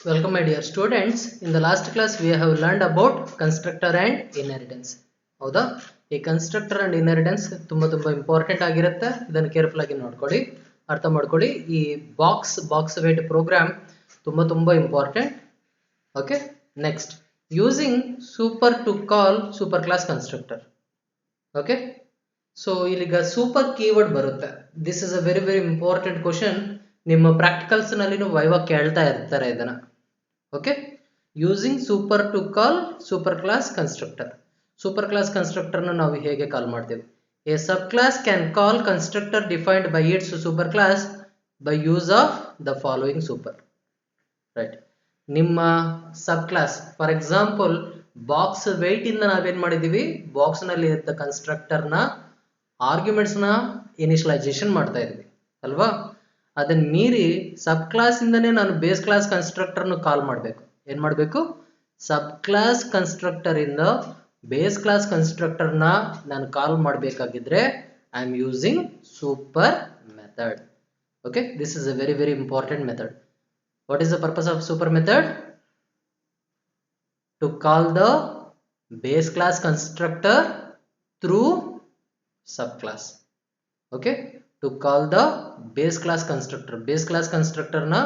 Welcome my dear students. In the last class we have learned about constructor and inheritance. ಹೌದಾ ಈ constructor and inheritance ತುಂಬಾ important ಆಗಿರುತ್ತೆ. ಇದನ್ನು careful ಆಗಿ ನೋಡ್ಕೊಳ್ಳಿ, ಅರ್ಥ ಮಾಡ್ಕೊಳ್ಳಿ. ಈ ಬಾಕ್ಸ್ ವೇಟ್ ಪ್ರೋಗ್ರಾಮ್ ತುಂಬಾ important. Okay, next using super to call super class constructor. Okay, so ಇಲ್ಲಿಗ ಸೂಪರ್ ಕೀವರ್ಡ್ ಬರುತ್ತೆ. This is a very important question. ನಿಮ್ಮ ಪ್ರಾಕ್ಟಿಕಲ್ಸ್ ನಲ್ಲಿ ವೈವಾ ಕೇಳ್ತಾ ಇರ್ತಾರೆ ಇದನ್ನ. Okay, using super to call super class constructor. Super class constructor ನಾವು ಹೇಗೆ call ಮಾಡ್ತೀವಿ? A sub class can call constructor defined by its super class by use of the following super. Right, ನಿಮ್ಮ sub class for example box weight ಇಂದ ನಾವೇನ್ ಮಾಡಿದೀವಿ, box ನಲ್ಲಿ ಇದ್ದ constructor ನ ಆರ್ಗ್ಯುಮೆಂಟ್ಸ್ ನ ಇನಿಷಿಯಲೈಸೇಷನ್ ಮಾಡ್ತಾ ಇದ್ವಿ ಅಲ್ವಾ? ಅದನ್ನ ಮೀರಿ ಸಬ್ ಕ್ಲಾಸ್ ಇಂದನೇ ನಾನು ಬೇಸ್ ಕ್ಲಾಸ್ ಕನ್ಸ್ಟ್ರಕ್ಟರ್ ಕಾಲ್ ಮಾಡಬೇಕು. ಏನ್ ಮಾಡಬೇಕು? ಸಬ್ ಕ್ಲಾಸ್ ಕನ್ಸ್ಟ್ರಕ್ಟರ್ ಇಂದ ಬೇಸ್ ಕ್ಲಾಸ್ ಕನ್ಸ್ಟ್ರಕ್ಟರ್ ನಾನು ಕಾಲ್ ಮಾಡಬೇಕಾಗಿದ್ರೆ I am using super method. Okay, this is a very important method. What is the purpose of super method? To call the base class constructor through sub class. Okay, to call the base class constructor ನ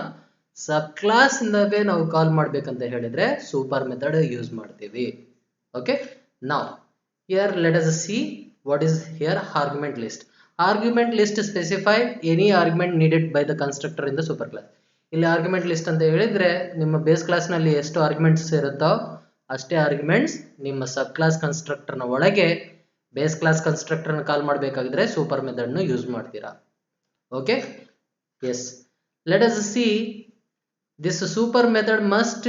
ಸಬ್ class ಇಂದವೇ ನಾವು ಕಾಲ್ ಮಾಡ್ಬೇಕಂತ ಹೇಳಿದ್ರೆ super method use ಮಾಡ್ತೀವಿ. Okay, now here let us see what is here argument list. Argument list specify any argument needed by the constructor in the super class. ಇಲ್ಲಿ argument list ಅಂತ ಹೇಳಿದ್ರೆ ನಿಮ್ಮ base class ನಲ್ಲಿ ಎಷ್ಟು arguments ಇರುತ್ತೋ ಅಷ್ಟೇ arguments ನಿಮ್ಮ ಸಬ್ ಕ್ಲಾಸ್ ಕನ್ಸ್ಟ್ರಕ್ಟರ್ ನ ಒಳಗೆ ಬೇಸ್ ಕ್ಲಾಸ್ ಕನ್ಸ್ಟ್ರಕ್ಟರ್ ಕಾಲ್ ಮಾಡಬೇಕಾಗಿದ್ರೆ ಸೂಪರ್ ಮೆಥಡ್ ನ ಯೂಸ್ ಮಾಡ್ತೀರಾ. Okay, yes, let us see this super method must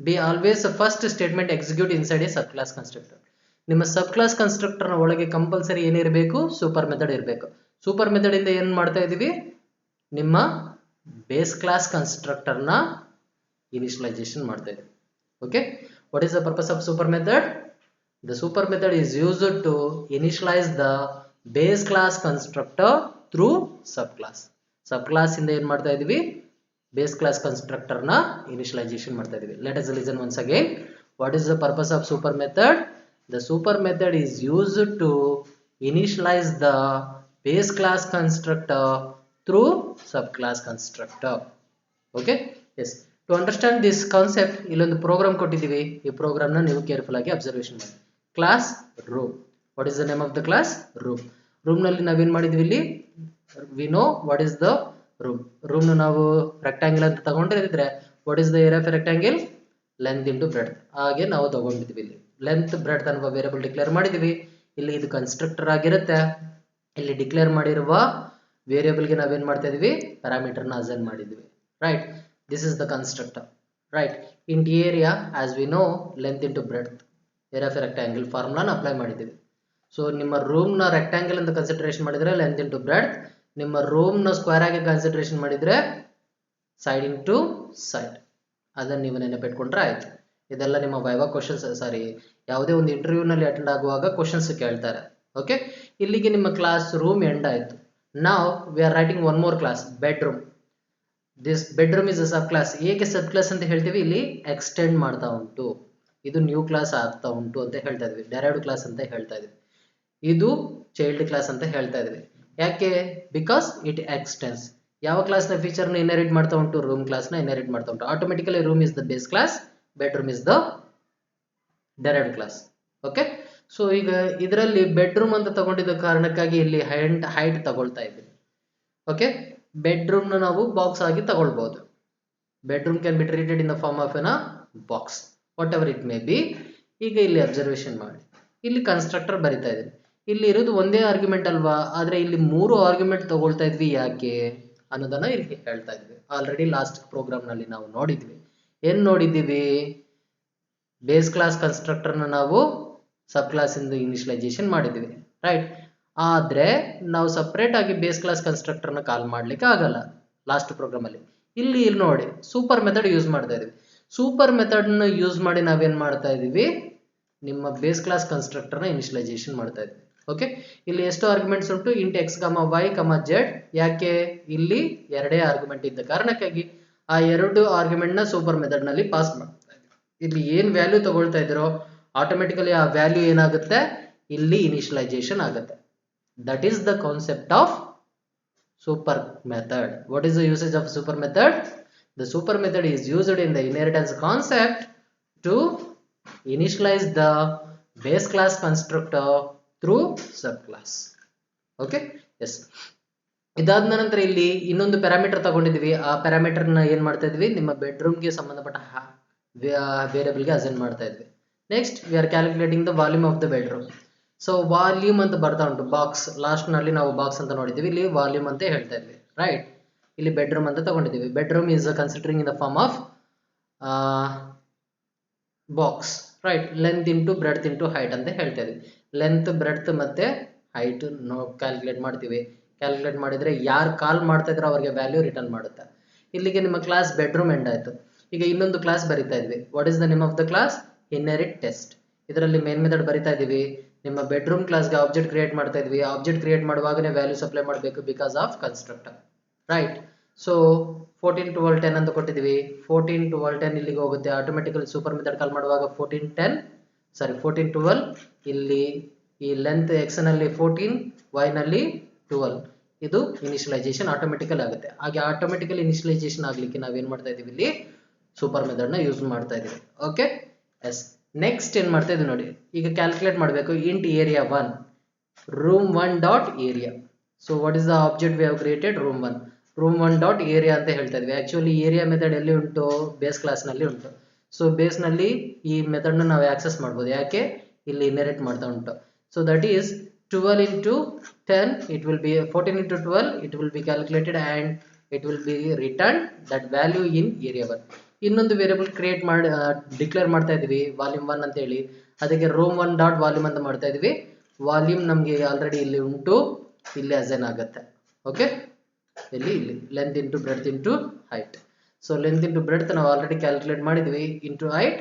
be always first statement execute inside a sub class constructor. ನಿಮ್ಮ sub class constructor ನ ಒಳಗೆ compulsory ಏನಿರಬೇಕು? Super method ಇರಬೇಕು. Super method ಇಂದ ಏನ್ ಮಾಡ್ತಾ ಇದೀವಿ? ನಿಮ್ಮ ಬೇಸ್ ಕ್ಲಾಸ್ ಕನ್ಸ್ಟ್ರಕ್ಟರ್ ನ ಇನಿಷಿಯಲೈಸೇಷನ್ ಮಾಡ್ತಾ ಇದೀವಿ. Okay, what is the purpose of super method? The super method is used to initialize the base class constructor through subclass. Subclass ಇಂದ ಏನ್ ಮಾಡ್ತಾ ಇದೀವಿ? Base class constructor ನ initialization ಮಾಡ್ತಾ ಇದೀವಿ. Let us listen once again. What is the purpose of super method? The super method is used to initialize the base class constructor through subclass constructor. Okay? Yes. To understand this concept, ಇಲ್ಲೊಂದು program ಕೊಟ್ಟಿದ್ದೀವಿ. ಈ program ನ ನೀವು careful ಆಗಿ observation ಮಾಡಿ. Classroom. What is the name of the class? Room. Room ನಲ್ಲಿ ನಾವೇನ್ ಮಾಡಿದ್ವಿ? ಇಲ್ಲಿ we know what is the room. Room ನಾವು ರೆಕ್ಟಾಂಗಲ್ ಅಂತ ತಗೊಂಡಿದ್ರೆ what is the area of rectangle? Length into breadth. ಹಾಗೆ ನಾವು ತಗೊಂಡಿದ್ವಿ. ಇಲ್ಲಿ ಲೆಂತ್ ಬ್ರೆಡ್ತ್ ಅನ್ನುವ ವೇರಿಯಬಲ್ ಡಿಕ್ಲೇರ್ ಮಾಡಿದ್ವಿ. ಇಲ್ಲಿ ಇದು ಕನ್ಸ್ಟ್ರಕ್ಟರ್ ಆಗಿರುತ್ತೆ. ಇಲ್ಲಿ ಡಿಕ್ಲೇರ್ ಮಾಡಿರುವ ವೇರಿಯಬಲ್ ಗೆ ನಾವೇನ್ ಮಾಡ್ತಾ ಇದೀವಿ? ಪ್ಯಾರಾಮೀಟರ್ ನ ಅಸೈನ್ ಮಾಡಿದ್ವಿ. Right, this is the constructor. Right, int area as we know length into breadth, area of a rectangle formula na apply ಮಾಡಿದ್ದೀವಿ. ಸೊ ನಿಮ್ಮ ರೂಮ್ ನ ರೆಕ್ಟಾಂಗಲ್ ಅಂತ ಕನ್ಸಿಡರೇಷನ್ ಮಾಡಿದ್ರೆ ಲೆಂತ್ ಇಂಟು ಬ್ರೆಡ್ತ್, ನಿಮ್ಮ ರೂಮ್ ನ square ಆಗಿ consideration ಮಾಡಿದ್ರೆ side into side. ಅದನ್ನ ನೀವು ನೆನಪಿಟ್ಕೊಂಡ್ರೆ ಆಯ್ತು. ಇದೆಲ್ಲ ನಿಮ್ಮ ವೈವಾ ಕ್ವಶನ್ಸ್, ಸಾರಿ ಯಾವುದೇ ಒಂದು ಇಂಟರ್ವ್ಯೂ ನಲ್ಲಿ ಅಟೆಂಡ್ ಆಗುವಾಗ ಕ್ವಶನ್ಸ್ ಕೇಳ್ತಾರೆ. ಓಕೆ, ಇಲ್ಲಿಗೆ ನಿಮ್ಮ ಕ್ಲಾಸ್ ರೂಮ್ ಎಂಡ್ ಆಯ್ತು. ನಾವು we are writing one more class, bedroom. This bedroom is a sub class. ಏಕೆ ಸಬ್ ಕ್ಲಾಸ್ ಅಂತ ಹೇಳ್ತೀವಿ? ಇಲ್ಲಿ ಎಕ್ಸ್ಟೆಂಡ್ ಮಾಡ್ತಾ ಉಂಟು, ಇದು ನ್ಯೂ ಕ್ಲಾಸ್ ಆಗ್ತಾ ಉಂಟು ಅಂತ ಹೇಳ್ತಾ ಇದ್ವಿ. ಡೆರೈವ್ಡ್ ಕ್ಲಾಸ್ ಅಂತ ಹೇಳ್ತಾ ಇದ್ವಿ. ಇದು ಚೈಲ್ಡ್ ಕ್ಲಾಸ್ ಅಂತ ಹೇಳ್ತಾ ಇದ್ವಿ. ಯಾಕೆ? Because it extends. ಯಾವ ಕ್ಲಾಸ್ ನ ಫೀಚರ್ ನ ಇನ್ಹೆರಿಟ್ ಮಾಡ್ತಾ ಉಂಟು? ರೂಮ್ ಕ್ಲಾಸ್ ನ ಇನ್ಹೆರಿಟ್ ಮಾಡ್ತಾ ಉಂಟು. Automatically room is the base class, bedroom is the derived class. Okay, so ಈಗ ಇದರಲ್ಲಿ ಬೆಡ್ರೂಮ್ ಅಂತ ತಗೊಂಡಿದ್ದ ಕಾರಣಕ್ಕಾಗಿ ಇಲ್ಲಿ ಹೈಟ್ ತಗೊಳ್ತಾ ಇದ್ದೀವಿ. ಓಕೆ, ಬೆಡ್ರೂಮ್ ನ ನಾವು ಬಾಕ್ಸ್ ಆಗಿ ತಗೊಳ್ಬಹುದು. Bedroom can be treated in the form of an box, whatever it may be. ಈಗ ಇಲ್ಲಿ ಅಬ್ಸರ್ವೇಷನ್ ಮಾಡಿ, ಇಲ್ಲಿ ಕನ್ಸ್ಟ್ರಕ್ಟರ್ ಬರಿತಾ ಇದೆ. ಇಲ್ಲಿ ಇರೋದು ಒಂದೇ ಆರ್ಗ್ಯುಮೆಂಟ್ ಅಲ್ವಾ, ಆದ್ರೆ ಇಲ್ಲಿ 3 ಆರ್ಗ್ಯುಮೆಂಟ್ ತಗೊಳ್ತಾ ಇದ್ವಿ. ಯಾಕೆ ಅನ್ನೋದನ್ನ ಇಲ್ಲಿ ಹೇಳ್ತಾ ಇದ್ವಿ. ಆಲ್ರೆಡಿ ಲಾಸ್ಟ್ ಪ್ರೋಗ್ರಾಮ್ ನಲ್ಲಿ ನಾವು ನೋಡಿದ್ವಿ. ಏನ್ ನೋಡಿದ್ದೀವಿ? ಬೇಸ್ ಕ್ಲಾಸ್ ಕನ್ಸ್ಟ್ರಕ್ಟರ್ ನ ನಾವು ಸಬ್ ಕ್ಲಾಸ್ ಇಂದ ಇನಿಷಿಯಲೈಸೇಷನ್ ಮಾಡಿದ್ವಿ. ರೈಟ್, ಆದ್ರೆ ನಾವು ಸಪರೇಟ್ ಆಗಿ ಬೇಸ್ ಕ್ಲಾಸ್ ಕನ್ಸ್ಟ್ರಕ್ಟರ್ ನ ಕಾಲ್ ಮಾಡ್ಲಿಕ್ಕೆ ಆಗಲ್ಲ ಲಾಸ್ಟ್ ಪ್ರೋಗ್ರಾಮ್ ಅಲ್ಲಿ. ಇಲ್ಲಿ ನೋಡಿ ಸೂಪರ್ ಮೆಥಡ್ ಯೂಸ್ ಮಾಡ್ತಾ ಇದೀವಿ. ಸೂಪರ್ ಮೆಥಡ್ ನ ಯೂಸ್ ಮಾಡಿ ನಾವೇನ್ ಮಾಡ್ತಾ ಇದೀವಿ? ನಿಮ್ಮ ಬೇಸ್ ಕ್ಲಾಸ್ ಕನ್ಸ್ಟ್ರಕ್ಟರ್ ನ ಇನಿಷಿಯಲೈಸೇಷನ್ ಮಾಡ್ತಾ ಇದೀವಿ. ಓಕೆ, ಇಲ್ಲಿ ಎಷ್ಟು ಆರ್ಗ್ಯುಮೆಂಟ್ಸ್ ಉಂಟು? Int X, Y, Z. ಯಾಕೆ? ಇಲ್ಲಿ ಎರಡೇ ಆರ್ಗ್ಯುಮೆಂಟ್ ಇದ್ದ ಕಾರಣಕ್ಕಾಗಿ ಆ ಎರಡು ಆರ್ಗ್ಯುಮೆಂಟ್ ನ ಸೂಪರ್ ಮೆಥಡ್ ನಲ್ಲಿ ಪಾಸ್ ಮಾಡ್ತಾ ಇದ್ದೀವಿ. ಇಲ್ಲಿ ಏನ್ ವ್ಯಾಲ್ಯೂ ತಗೊಳ್ತಾ ಇದ್ದೀರೋ ಆಟೋಮೆಟಿಕಲಿ ಆ ವ್ಯಾಲ್ಯೂ ಏನಾಗುತ್ತೆ, ಇಲ್ಲಿ ಇನಿಷಿಯಲೈಸೇಷನ್ ಆಗುತ್ತೆ. That is the concept of super method. What is the usage of super method? The super method is used in the inheritance concept to initialize the base class constructor through subclass. Okay, yes. ಇದಾದ ನಂತರ ಇಲ್ಲಿ ಇನ್ನೊಂದು parameter ತಗೊಂಡಿದ್ವಿ. ಆ parameter ನ ಏನ್ ಮಾಡ್ತಾ ಇದ್ವಿ, ನಿಮ್ಮ ಬೆಡ್ರೂಮ್ ಗೆ ಸಂಬಂಧಪಟ್ಟ ವೇರಿಯಬಲ್ ಗೆ ಅಸೈನ್ ಮಾಡ್ತಾ ಇದ್ವಿ. Next we are calculating the volume of the bedroom. So volume ಅಂತ ಬರ್ತಾ ಉಂಟು, ಬಾಕ್ಸ್ ಲಾಸ್ಟ್ ನಲ್ಲಿ ನಾವು ಬಾಕ್ಸ್ ಅಂತ ನೋಡಿದ್ವಿ, ಇಲ್ಲಿ ವಾಲ್ಯೂಮ್ ಅಂತ ಹೇಳ್ತಾ ಇದ್ವಿ, ರೈಟ್. ಇಲ್ಲಿ ಬೆಡ್ರೂಮ್ ಅಂತ ತಗೊಂಡಿದ್ದೀವಿ. Bedroom is considering in the form of box, right. Length into breadth into height ಅಂತ ಹೇಳ್ತಾ ಇದ್ವಿ. ಲೆಂತ್, ಬ್ರೆಡ್ತ್ ಮತ್ತೆ ಹೈಟ್ ನಾವು ಕ್ಯಾಲ್ಕುಲೇಟ್ ಮಾಡ್ತೀವಿ. ಕ್ಯಾಲ್ಕುಲೇಟ್ ಮಾಡಿದ್ರೆ ಯಾರು ಕಾಲ್ ಮಾಡ್ತಾ ಇದ್ರೆ ಅವ್ರಿಗೆ ವ್ಯಾಲ್ಯೂ ರಿಟರ್ನ್ ಮಾಡುತ್ತೆ. ಇಲ್ಲಿಗೆ ನಿಮ್ಮ ಕ್ಲಾಸ್ ಬೆಡ್ರೂಮ್ ಎಂಡ್ ಆಯ್ತು. ಈಗ ಇನ್ನೊಂದು ಕ್ಲಾಸ್ ಬರಿತಾ ಇದ್ವಿ. What is the name of the class? Inherit test. ಇದರಲ್ಲಿ ಮೇನ್ ಮೆಥಡ್ ಬರಿತಾ ಇದೀವಿ. ನಿಮ್ಮ ಬೆಡ್ರೂಮ್ ಕ್ಲಾಸ್ಗೆ ಆಬ್ಜೆಕ್ಟ್ ಕ್ರಿಯೇಟ್ ಮಾಡ್ತಾ ಇದ್ವಿ. ಆಬ್ಜೆಕ್ಟ್ ಕ್ರಿಯೇಟ್ ಮಾಡುವಾಗನೇ ವ್ಯಾಲ್ಯೂ ಸಪ್ಲೈ ಮಾಡಬೇಕು because of constructor, right. So 14 12 10 ಅಂತ ಕೊಟ್ಟಿದ್ವಿ. 14 12 10 ಇಲ್ಲಿಗೆ ಹೋಗುತ್ತೆ. ಆಟೋಮೆಟಿಕಲಿ ಸೂಪರ್ ಮೆಥಡ್ ಕಾಲ್ ಮಾಡುವಾಗ 14 12 ಇಲ್ಲಿ ಈ ಲೆಂತ್ ಎಕ್ಸ್ ನಲ್ಲಿ 14, ವೈ ನಲ್ಲಿ 12. ಇದು ಇನಿಷಿಯಲೈಸೇಷನ್ ಆಟೋಮೆಟಿಕಲ್ ಆಗುತ್ತೆ. ಹಾಗೆ ಆಟೋಮೆಟಿಕಲ್ ಇನಿಷಿಯಲೈಸೇಷನ್ ಆಗ್ಲಿಕ್ಕೆ ನಾವೇನ್ ಮಾಡ್ತಾ ಇದೀವಿ, ಇಲ್ಲಿ ಸೂಪರ್ ಮೆಥಡ್ ನ ಯೂಸ್ ಮಾಡ್ತಾ ಇದೀವಿ. Okay, S. ನೆಕ್ಸ್ಟ್ ಏನ್ ಮಾಡ್ತಾ ಇದೀವಿ ನೋಡಿ, ಈಗ ಕ್ಯಾಲ್ಕುಲೇಟ್ ಮಾಡಬೇಕು. Int area 1, room 1 dot area. So what is the object we have created? Room 1. Room 1 dot area ಅಂತ ಹೇಳ್ತಾ ಇದ್ವಿ. ಆಕ್ಚುಲಿ ಏರಿಯಾ ಮೆಥಡ್ ಎಲ್ಲಿ ಉಂಟು? ಬೇಸ್ ಕ್ಲಾಸ್ ನಲ್ಲಿ ಉಂಟು. ಸೊ ಬೇಸ್ ನಲ್ಲಿ ಈ ಮೆಥಡ್ ನ ನಾವು ಆಕ್ಸೆಸ್ ಮಾಡಬಹುದು. ಯಾಕೆ? ಇಲ್ಲಿ ಇನ್ಹೆರಿಟ್ ಮಾಡ್ತಾ ಉಂಟು. So that is 12 into 10, it will be 14 into 12, it will be calculated and it will be returned that value in area 1. ಇನ್ನೊಂದು ವೇರಿಯಬಲ್ ಕ್ರಿಯೇಟ್ ಮಾಡಿ ಡಿಕ್ಲೇರ್ ಮಾಡ್ತಾ ಇದೀವಿ, ವಾಲ್ಯೂಮ್ 1 ಅಂತ ಹೇಳಿ. ಅದಕ್ಕೆ ರೂಮ್ 1 ಡಾಟ್ ವಾಲ್ಯೂಮ್ ಅಂತ ಮಾಡ್ತಾ ಇದೀವಿ. ವಾಲ್ಯೂಮ್ ನಮಗೆ ಆಲ್ರೆಡಿ ಇಲ್ಲಿ ಉಂಟು, ಇಲ್ಲಿ ಅಸೈನ್ ಆಗುತ್ತೆ. ಓಕೆ, ಇಲ್ಲಿ length into breadth into height. So length into breadth ನಾವು ಆಲ್ರೆಡಿ ಕ್ಯಾಲ್ಕುಲೇಟ್ ಮಾಡಿದ್ವಿ, ಇಂಟು ಹೈಟ್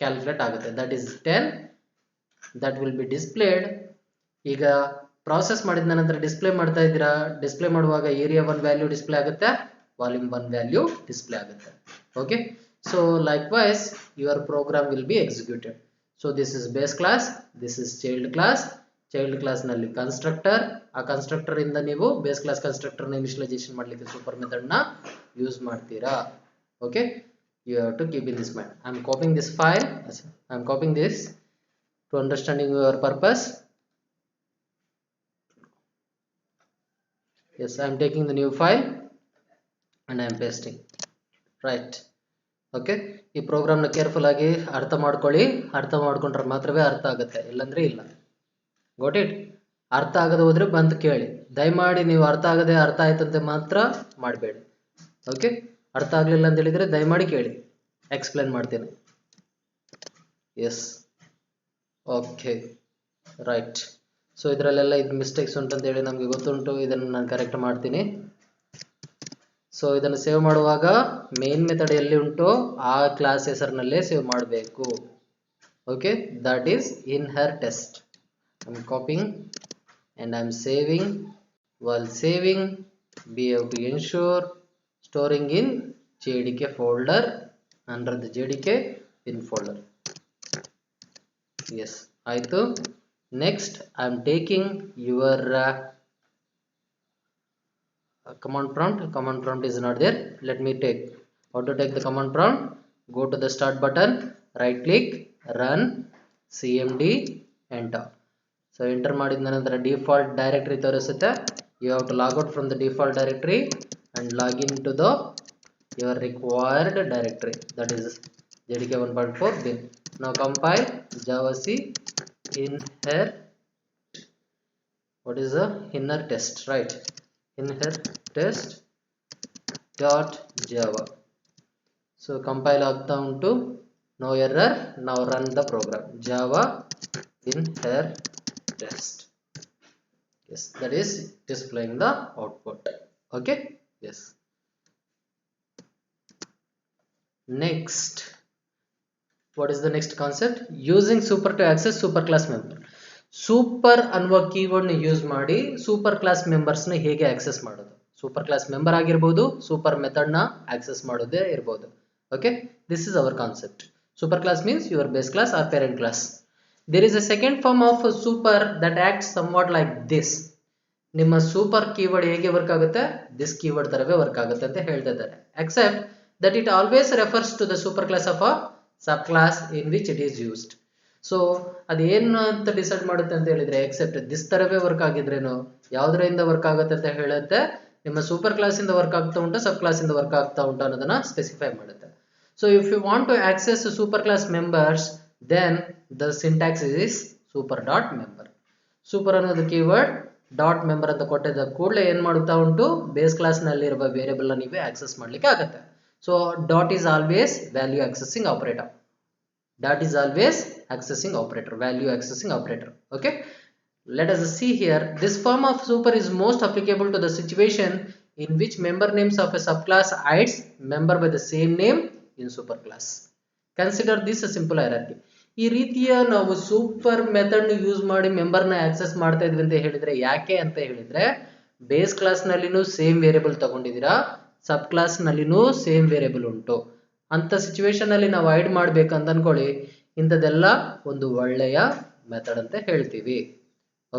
ಕ್ಯಾಲ್ಕುಲೇಟ್ ಆಗುತ್ತೆ. That is 10. That will be displayed. ಈಗ ಪ್ರಾಸೆಸ್ ಮಾಡಿದ ನಂತರ ಡಿಸ್ಪ್ಲೇ ಮಾಡ್ತಾ ಇದ್ದೀರಾ. ಡಿಸ್ಪ್ಲೇ ಮಾಡುವಾಗ ಏರಿಯಾ 1 ವ್ಯಾಲ್ಯೂ ಡಿಸ್ಪ್ಲೇ ಆಗುತ್ತೆ, ವಾಲ್ಯೂಮ್ 1 ವ್ಯಾಲ್ಯೂ ಡಿಸ್ಪ್ಲೇ ಆಗುತ್ತೆ. Okay, so likewise your program will be executed. So this is base class, this is child class. Child class ನಲ್ಲಿ constructor, ಆ ಕನ್ಸ್ಟ್ರಕ್ಟರ್ ಇಂದ ನೀವು ಬೇಸ್ ಕ್ಲಾಸ್ ಕನ್ಸ್ಟ್ರಕ್ಟರ್ ನ initialisation ಮಾಡ್ಲಿಕ್ಕೆ super method ನ use ಮಾಡ್ತೀರಾ. Okay, you have to keep in this mind. I am copying this file, I am copying this to understanding your purpose. Yes, I am taking the new file and I am pasting, right. Okay, ಈ program ನ careful ಆಗಿ ಅರ್ಥ ಮಾಡ್ಕೊಳ್ಳಿ. ಅರ್ಥ ಮಾಡ್ಕೊಂಡ್ರೆ ಮಾತ್ರವೇ ಅರ್ಥ ಆಗುತ್ತೆ, ಇಲ್ಲಾಂದ್ರೆ ಇಲ್ಲ. Got it? ಅರ್ಥ ಆಗದೆ ಹೋದ್ರೆ ಬಂದು ಕೇಳಿ. ದಯಮಾಡಿ ನೀವು ಅರ್ಥ ಆಗದೆ ಅರ್ಥ ಆಯ್ತಂತೆ ಮಾತ್ರ ಮಾಡಬೇಡಿ. ಓಕೆ, ಅರ್ಥ ಆಗ್ಲಿಲ್ಲ ಅಂತ ಹೇಳಿದ್ರೆ ದಯಮಾಡಿ ಕೇಳಿ, ಎಕ್ಸ್ಪ್ಲೇನ್ ಮಾಡ್ತೇನೆ. S, okay, right. ಸೊ ಇದರಲ್ಲೆಲ್ಲ ಇದು ಮಿಸ್ಟೇಕ್ಸ್ ಉಂಟಂತ ಹೇಳಿ ನಮಗೆ ಗೊತ್ತುಂಟು. ಇದನ್ನು ನಾನು ಕರೆಕ್ಟ್ ಮಾಡ್ತೀನಿ. ಸೊ ಇದನ್ನು ಸೇವ್ ಮಾಡುವಾಗ ಮೇನ್ ಮೆಥಡ್ ಎಲ್ಲಿ ಉಂಟು ಆ ಕ್ಲಾಸ್ ಹೆಸರಿನಲ್ಲೇ ಸೇವ್ ಮಾಡಬೇಕು. Okay, that is inheritance. I am copying and I am saving. While saving, we have to ensure storing in JDK folder under the JDK pin folder. Yes, ಆಯ್ತು. Next, I am taking your command prompt. Command prompt is not there. Let me take. How to take the command prompt? Go to the start button, right click, run, cmd, enter. So enter ಮಾಡಿದ ನಂತರ default directory ತೋರಿಸುತ್ತೆ. You have to log out from the default directory and log into the your required directory, that is JDK 1.4 bin. Now compile javac inher. What is the inner test? Right, inher test dot java. So compile ಆಗ್ತಾ ಉಂಟು, no error. Now run the program, java inher test. Yes, that is displaying the output. Okay, yes. Next, what is the next concept? Using super to access super class member. Super ಅನ್ನುವ keyword ನ use ಮಾಡಿ super class members ನ ಹೇಗೆ access ಮಾಡೋದು. Super class member ಆಗಿರ್ಬೋದು, super method ನ access ಮಾಡೋದೇ ಇರ್ಬೋದು. Okay, this is our concept. Super class means your base class or parent class. There is a second form of super that acts somewhat like this. ನಿಮ್ಮ super keyword ಹೇಗೆ work ಆಗುತ್ತೆ, this keyword ತರವೇ work ಆಗುತ್ತೆ ಅಂತ ಹೇಳ್ತಾ ಇದ್ದಾರೆ. Except that it always refers to the super class of a sub class in which it is used. So ಅದೇನು ಅಂತ ಡಿಸೈಡ್ ಮಾಡುತ್ತೆ ಅಂತ ಹೇಳಿದ್ರೆ, ಎಕ್ಸೆಪ್ಟ್ ದಿಸ್ ತರವೇ ವರ್ಕ್ ಆಗಿದ್ರೇನು ಯಾವ್ದ್ರಿಂದ ವರ್ಕ್ ಆಗುತ್ತೆ ಅಂತ ಹೇಳುತ್ತೆ. ನಿಮ್ಮ ಸೂಪರ್ ಕ್ಲಾಸ್ ಇಂದ ವರ್ಕ್ ಆಗ್ತಾ ಉಂಟು, ಸಬ್ ಕ್ಲಾಸ್ ಇಂದ ವರ್ಕ್ ಆಗ್ತಾ ಉಂಟು ಅನ್ನೋದನ್ನ ಸ್ಪೆಸಿಫೈ ಮಾಡುತ್ತೆ. So if you want to access super class members, then the syntax is super dot member. Super ಅನ್ನೋದು ಕೀವರ್ಡ್, ಡಾಟ್ ಮೆಂಬರ್ ಅಂತ ಕೊಟ್ಟಿದ್ದ ಕೂಡಲೇ ಏನ್ ಮಾಡುತ್ತಾ ಉಂಟು, ಬೇಸ್ ಕ್ಲಾಸ್ ನಲ್ಲಿರುವ ವೇರಿಯಬಲ್ ನೀವೇ ಆಕ್ಸೆಸ್ ಮಾಡ್ಲಿಕ್ಕೆ ಆಗುತ್ತೆ. So dot is always value accessing operator. That is always accessing operator, value accessing operator. Okay, let us see here. This form of super is most applicable to the situation in which member names of a subclass hides member by the same name in superclass. Consider this a simple hierarchy. ಈ ರೀತಿಯ ನಾವು super method use ಮಾಡಿ member ನ access ಮಾಡ್ತಾ ಇದ್ವಿ ಅಂತ ಹೇಳಿದ್ರೆ, ಯಾಕೆ ಅಂತ ಹೇಳಿದ್ರೆ ಬೇಸ್ ಕ್ಲಾಸ್ ನಲ್ಲಿನೂ ಸೇಮ್ ವೇರಿಯಬಲ್ ತಗೊಂಡಿದ್ದೀರಾ, ಸಬ್ ಕ್ಲಾಸ್ ನಲ್ಲಿನೂ ಸೇಮ್ ವೇರಿಯಬಲ್ ಉಂಟು ಅಂತ ಸಿಚುವೇಶನ್ ಅಲ್ಲಿ ನಾವು ಹೈಡ್ ಮಾಡ್ಬೇಕಂತ ಅನ್ಕೊಳ್ಳಿ, ಇಂಥದ್ದೆಲ್ಲ ಒಂದು ಒಳ್ಳೆಯ ಮೆಥಡ್ ಅಂತ ಹೇಳ್ತೀವಿ.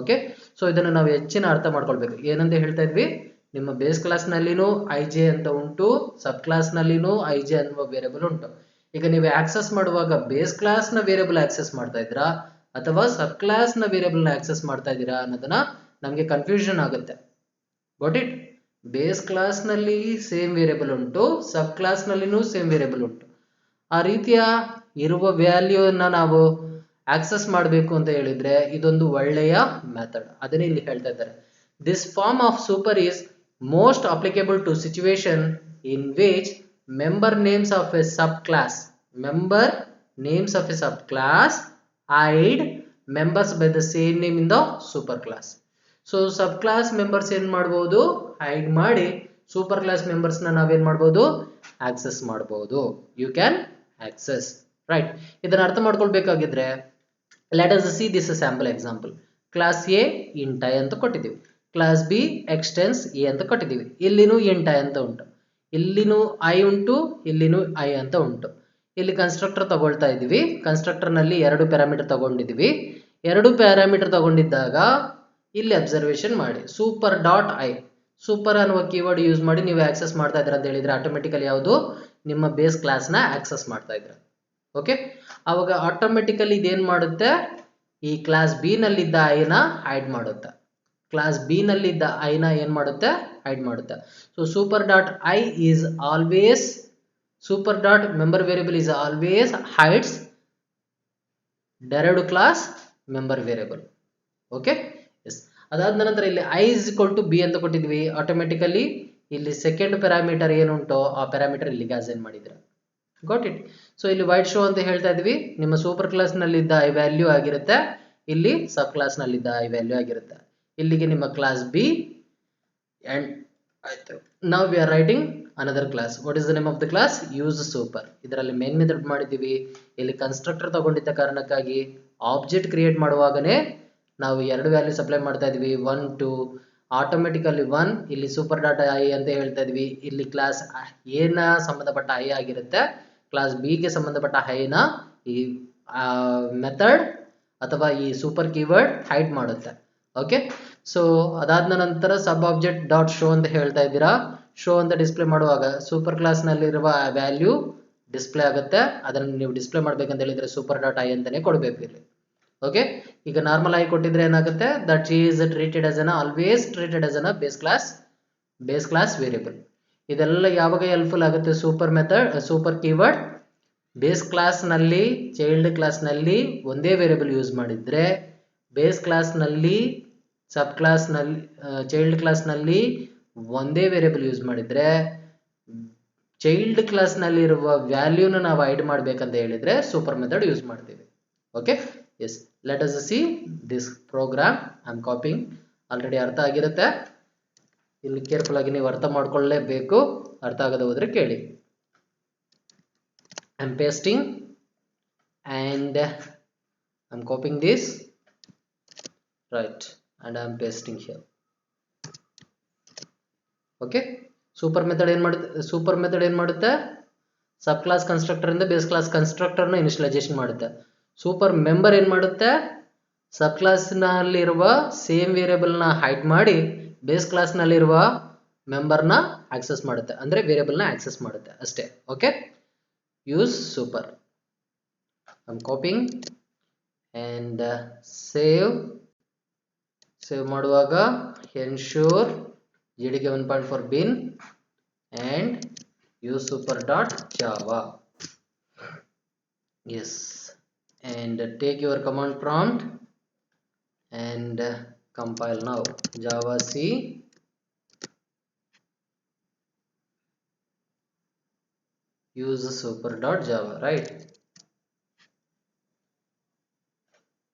ಓಕೆ, ಸೊ ಇದನ್ನು ನಾವು ಹೆಚ್ಚಿನ ಅರ್ಥ ಮಾಡ್ಕೊಳ್ಬೇಕು. ಏನಂತ ಹೇಳ್ತಾ ಇದ್ವಿ, ನಿಮ್ಮ ಬೇಸ್ ಕ್ಲಾಸ್ ನಲ್ಲಿನೂ ಐ ಜೆ ಅಂತ ಉಂಟು, ಸಬ್ ಕ್ಲಾಸ್ ನಲ್ಲಿನೂ ಐ ಜೆ ಅನ್ನುವ ವೇರಿಯಬಲ್ ಉಂಟು. ಈಗ ನೀವು ಆಕ್ಸೆಸ್ ಮಾಡುವಾಗ ಬೇಸ್ ಕ್ಲಾಸ್ ನ ವೇರಿಯಬಲ್ ಆಕ್ಸೆಸ್ ಮಾಡ್ತಾ ಇದ್ದೀರಾ ಅಥವಾ ಸಬ್ ಕ್ಲಾಸ್ ನ ವೇರಿಯಬಲ್ ನ ಆಕ್ಸೆಸ್ ಮಾಡ್ತಾ ಇದ್ದೀರಾ ಅನ್ನೋದನ್ನ ನಮಗೆ ಕನ್ಫ್ಯೂಷನ್ ಆಗುತ್ತೆ. Got it? ಬೇಸ್ ಕ್ಲಾಸ್ ನಲ್ಲಿ ಸೇಮ್ ವೇರಿಯಬಲ್ ಉಂಟು, ಸಬ್ ಕ್ಲಾಸ್ ನಲ್ಲಿನೂ ಸೇಮ್ ವೇರಿಯಬಲ್ ಉಂಟು. ಆ ರೀತಿಯ ಇರುವ ವ್ಯಾಲ್ಯೂನ ನಾವು ಆಕ್ಸೆಸ್ ಮಾಡಬೇಕು ಅಂತ ಹೇಳಿದ್ರೆ ಇದೊಂದು ಒಳ್ಳೆಯ ಮೆಥಡ್. ಅದನ್ನೇ ಇಲ್ಲಿ ಹೇಳ್ತಾ ಇದ್ದಾರೆ. This form of super is most applicable to situation in which member names of a subclass hide members by the same name in the superclass. So subclass members ಏನ್ ಮಾಡಬಹುದು, ಹೈಡ್ ಮಾಡಿ ಸೂಪರ್ ಕ್ಲಾಸ್ ಮೆಂಬರ್ಸ್ ನ ನಾವೇನ್ ಮಾಡಬಹುದು, access ಮಾಡಬಹುದು. You can access, right? ಇದನ್ನ ಅರ್ಥ ಮಾಡ್ಕೊಳ್ಬೇಕಾಗಿದ್ರೆ let us see this sample example. Class A int I ಅಂತ ಕೊಟ್ಟಿದ್ದೀವಿ, ಕ್ಲಾಸ್ ಬಿ ಎಕ್ಸ್ಟೆನ್ಸ್ ಎ ಅಂತ ಕೊಟ್ಟಿದ್ದೀವಿ. ಇಲ್ಲಿನೂ ಇಂಟ್ ಐ ಅಂತ ಉಂಟು, ಇಲ್ಲಿನೂ ಐ ಉಂಟು, ಇಲ್ಲಿನೂ ಐ ಅಂತ ಉಂಟು. ಇಲ್ಲಿ ಕನ್ಸ್ಟ್ರಕ್ಟರ್ ತಗೊಳ್ತಾ ಇದೀವಿ, ಕನ್ಸ್ಟ್ರಕ್ಟರ್ ನಲ್ಲಿ ಎರಡು ಪ್ಯಾರಾಮೀಟರ್ ತಗೊಂಡಿದೀವಿ. ಎರಡು ಪ್ಯಾರಾಮೀಟರ್ ತಗೊಂಡಿದ್ದಾಗ ಇಲ್ಲಿ ಅಬ್ಸರ್ವೇಷನ್ ಮಾಡಿ, ಸೂಪರ್ ಡಾಟ್ ಐ, ಸೂಪರ್ ಅನ್ನುವ ಕೀವರ್ಡ್ ಯೂಸ್ ಮಾಡಿ ನೀವು ಆಕ್ಸೆಸ್ ಮಾಡ್ತಾ ಇದ್ರ ಅಂತ ಹೇಳಿದ್ರೆ ಆಟೋಮೆಟಿಕಲಿ ಯಾವುದು, ನಿಮ್ಮ ಬೇಸ್ ಕ್ಲಾಸ್ ನ ಆಕ್ಸೆಸ್ ಮಾಡ್ತಾ ಇದ್ರ. ಓಕೆ, ಅವಾಗ ಆಟೋಮೆಟಿಕಲಿ ಇದೇನ್ ಮಾಡುತ್ತೆ, ಈ ಕ್ಲಾಸ್ ಬಿ ನಲ್ಲಿದ್ದ ಐನ ಹೈಡ್ ಮಾಡುತ್ತೆ, ಕ್ಲಾಸ್ ಬಿ ನಲ್ಲಿದ್ದ ಐನ ಏನ್ ಮಾಡುತ್ತೆ, ಹೈಡ್ ಮಾಡುತ್ತೆ. So super dot I is always, super dot member variable is always hides derived class member variable. Okay, yes. ಅದಾದ ನಂತರ ಇಲ್ಲಿ I is equal to B ಅಂತ ಕೊಟ್ಟಿದ್ವಿ, ಆಟೋಮೆಟಿಕಲಿ ಇಲ್ಲಿ ಸೆಕೆಂಡ್ ಪ್ಯಾರಾಮೀಟರ್ ಏನುಂಟೋ ಆ ಪ್ಯಾರಾಮೀಟರ್ ಇಲ್ಲಿಗೆ ಅಸೈನ್ ಮಾಡಿದ್ರೆ. Got it? ಸೊ ಇಲ್ಲಿ ವೈಟ್ ಶೋ ಅಂತ ಹೇಳ್ತಾ ಇದ್ವಿ, ನಿಮ್ಮ ಸೂಪರ್ ಕ್ಲಾಸ್ ನಲ್ಲಿದ್ದ ಐ ವ್ಯಾಲ್ಯೂ ಆಗಿರುತ್ತೆ, ಇಲ್ಲಿ ಸಬ್ ಕ್ಲಾಸ್ ನಲ್ಲಿದ್ದ ಐ ವ್ಯಾಲ್ಯೂ ಆಗಿರುತ್ತೆ. ಇಲ್ಲಿಗೆ ನಿಮ್ಮ class B and now we are writing another class. What is the name of the class? Use super. ಇದರಲ್ಲಿ ಮೇನ್ ಮೆಥಡ್ ಮಾಡಿದ್ದೀವಿ. ಇಲ್ಲಿ ಕನ್ಸ್ಟ್ರಕ್ಟರ್ ತಗೊಂಡಿದ್ದ ಕಾರಣಕ್ಕಾಗಿ ಆಬ್ಜೆಕ್ಟ್ ಕ್ರಿಯೇಟ್ ಮಾಡುವಾಗನೇ ನಾವು ಎರಡು ವ್ಯಾಲ್ಯೂಸ್ ಅಪ್ಲೈ ಮಾಡ್ತಾ ಇದೀವಿ, 1 2, ಆಟೋಮೆಟಿಕಲಿ 1, ಇಲ್ಲಿ ಸೂಪರ್ ಡಾಟ್ ಐ ಅಂತ ಹೇಳ್ತಾ ಇದೀವಿ. ಇಲ್ಲಿ ಕ್ಲಾಸ್ ಎ ನ ಸಂಬಂಧಪಟ್ಟ ಐ ಆಗಿರುತ್ತೆ, ಕ್ಲಾಸ್ ಬಿ ಗೆ ಸಂಬಂಧಪಟ್ಟ ಐ ನ ಈ ಮೆಥಡ್ ಅಥವಾ ಈ ಸೂಪರ್ ಕೀವರ್ಡ್ ಹೈಡ್ ಮಾಡುತ್ತೆ. ಓಕೆ, ಸೊ ಅದಾದ ನಂತರ ಸಬ್ ಆಬ್ಜೆಕ್ಟ್ ಡಾಟ್ ಶೋ ಅಂತ ಹೇಳ್ತಾ ಇದ್ದೀರಾ. ಶೋ ಅಂತ ಡಿಸ್ಪ್ಲೇ ಮಾಡುವಾಗ ಸೂಪರ್ ಕ್ಲಾಸ್ ನಲ್ಲಿರುವ ವ್ಯಾಲ್ಯೂ ಡಿಸ್ಪ್ಲೇ ಆಗುತ್ತೆ. ಅದನ್ನು ನೀವು ಡಿಸ್ಪ್ಲೇ ಮಾಡ್ಬೇಕಂತ ಹೇಳಿದ್ರೆ ಸೂಪರ್ ಡಾಟ್ ಐ ಅಂತಾನೆ ಕೊಡಬೇಕು ಇಲ್ಲಿ. ಓಕೆ, ಈಗ ನಾರ್ಮಲ್ ಆಗಿ ಕೊಟ್ಟಿದ್ರೆ ಏನಾಗುತ್ತೆ, that is treated as an always treated as an base class variable. ಇದೆಲ್ಲ ಯಾವಾಗ ಹೆಲ್ಪ್ಫುಲ್ ಆಗುತ್ತೆ, super method, super keyword base class ನಲ್ಲಿ ಚೈಲ್ಡ್ ಕ್ಲಾಸ್ ನಲ್ಲಿ ಒಂದೇ ವೇರಿಯಬಲ್ ಯೂಸ್ ಮಾಡಿದ್ರೆ, ಬೇಸ್ ಕ್ಲಾಸ್ ನಲ್ಲಿ ಸಬ್ ಕ್ಲಾಸ್ ನಲ್ಲಿ ಚೈಲ್ಡ್ ಕ್ಲಾಸ್ ನಲ್ಲಿ ಒಂದೇ ವೇರಿಯಬಲ್ ಯೂಸ್ ಮಾಡಿದ್ರೆ, ಚೈಲ್ಡ್ ಕ್ಲಾಸ್ ನಲ್ಲಿ ಇರುವ ವ್ಯಾಲ್ಯೂನ ನಾವು ಹೈಡ್ ಮಾಡ್ಬೇಕಂತ ಹೇಳಿದ್ರೆ ಸೂಪರ್ ಮೆಥಡ್ ಯೂಸ್ ಮಾಡ್ತೀವಿ. Okay, yes. Let us see this program. I am copying. Already ಅರ್ಥ ಆಗಿರುತ್ತೆ, ಇಲ್ಲಿ ಕೇರ್ಫುಲ್ ಆಗಿ ನೀವು ಅರ್ಥ ಮಾಡ್ಕೊಳ್ಳೇಬೇಕು. ಅರ್ಥ ಆಗದೆ ಹೋದ್ರೆ ಕೇಳಿ. I am pasting and I'm copying this, right, and I'm pasting here. Okay. Super method ಏನು ಮಾಡುತ್ತೆ, ಸಬ್ ಕ್ಲಾಸ್ ಕನ್ಸ್ಟ್ರಕ್ಟರ್ ಇಂದ ಬೇಸ್ ಕ್ಲಾಸ್ ಕನ್ಸ್ಟ್ರಕ್ಟರ್ನ ಇನಿಷಿಯಲೈಸೇಷನ್ ಮಾಡುತ್ತೆ. ಸೂಪರ್ ಮೆಂಬರ್ ಏನು ಮಾಡುತ್ತೆ, ಸಬ್ ಕ್ಲಾಸ್ನಲ್ಲಿರುವ ಸೇಮ್ ವೇರಿಯೇಬಲ್ನ ಹೈಡ್ ಮಾಡಿ ಬೇಸ್ ಕ್ಲಾಸ್ನಲ್ಲಿರುವ ಮೆಂಬರ್ನ ಆಕ್ಸೆಸ್ ಮಾಡುತ್ತೆ, ಅಂದರೆ ವೇರಿಯೇಬಲ್ನ ಆಕ್ಸೆಸ್ ಮಾಡುತ್ತೆ ಅಷ್ಟೇ. Okay. Use super. I am copying and save ಮಾಡುವಾಗ ensure GDK 1.4 bin and use super.java. Yes, and take your command prompt and compile now. Java C use super.java, right?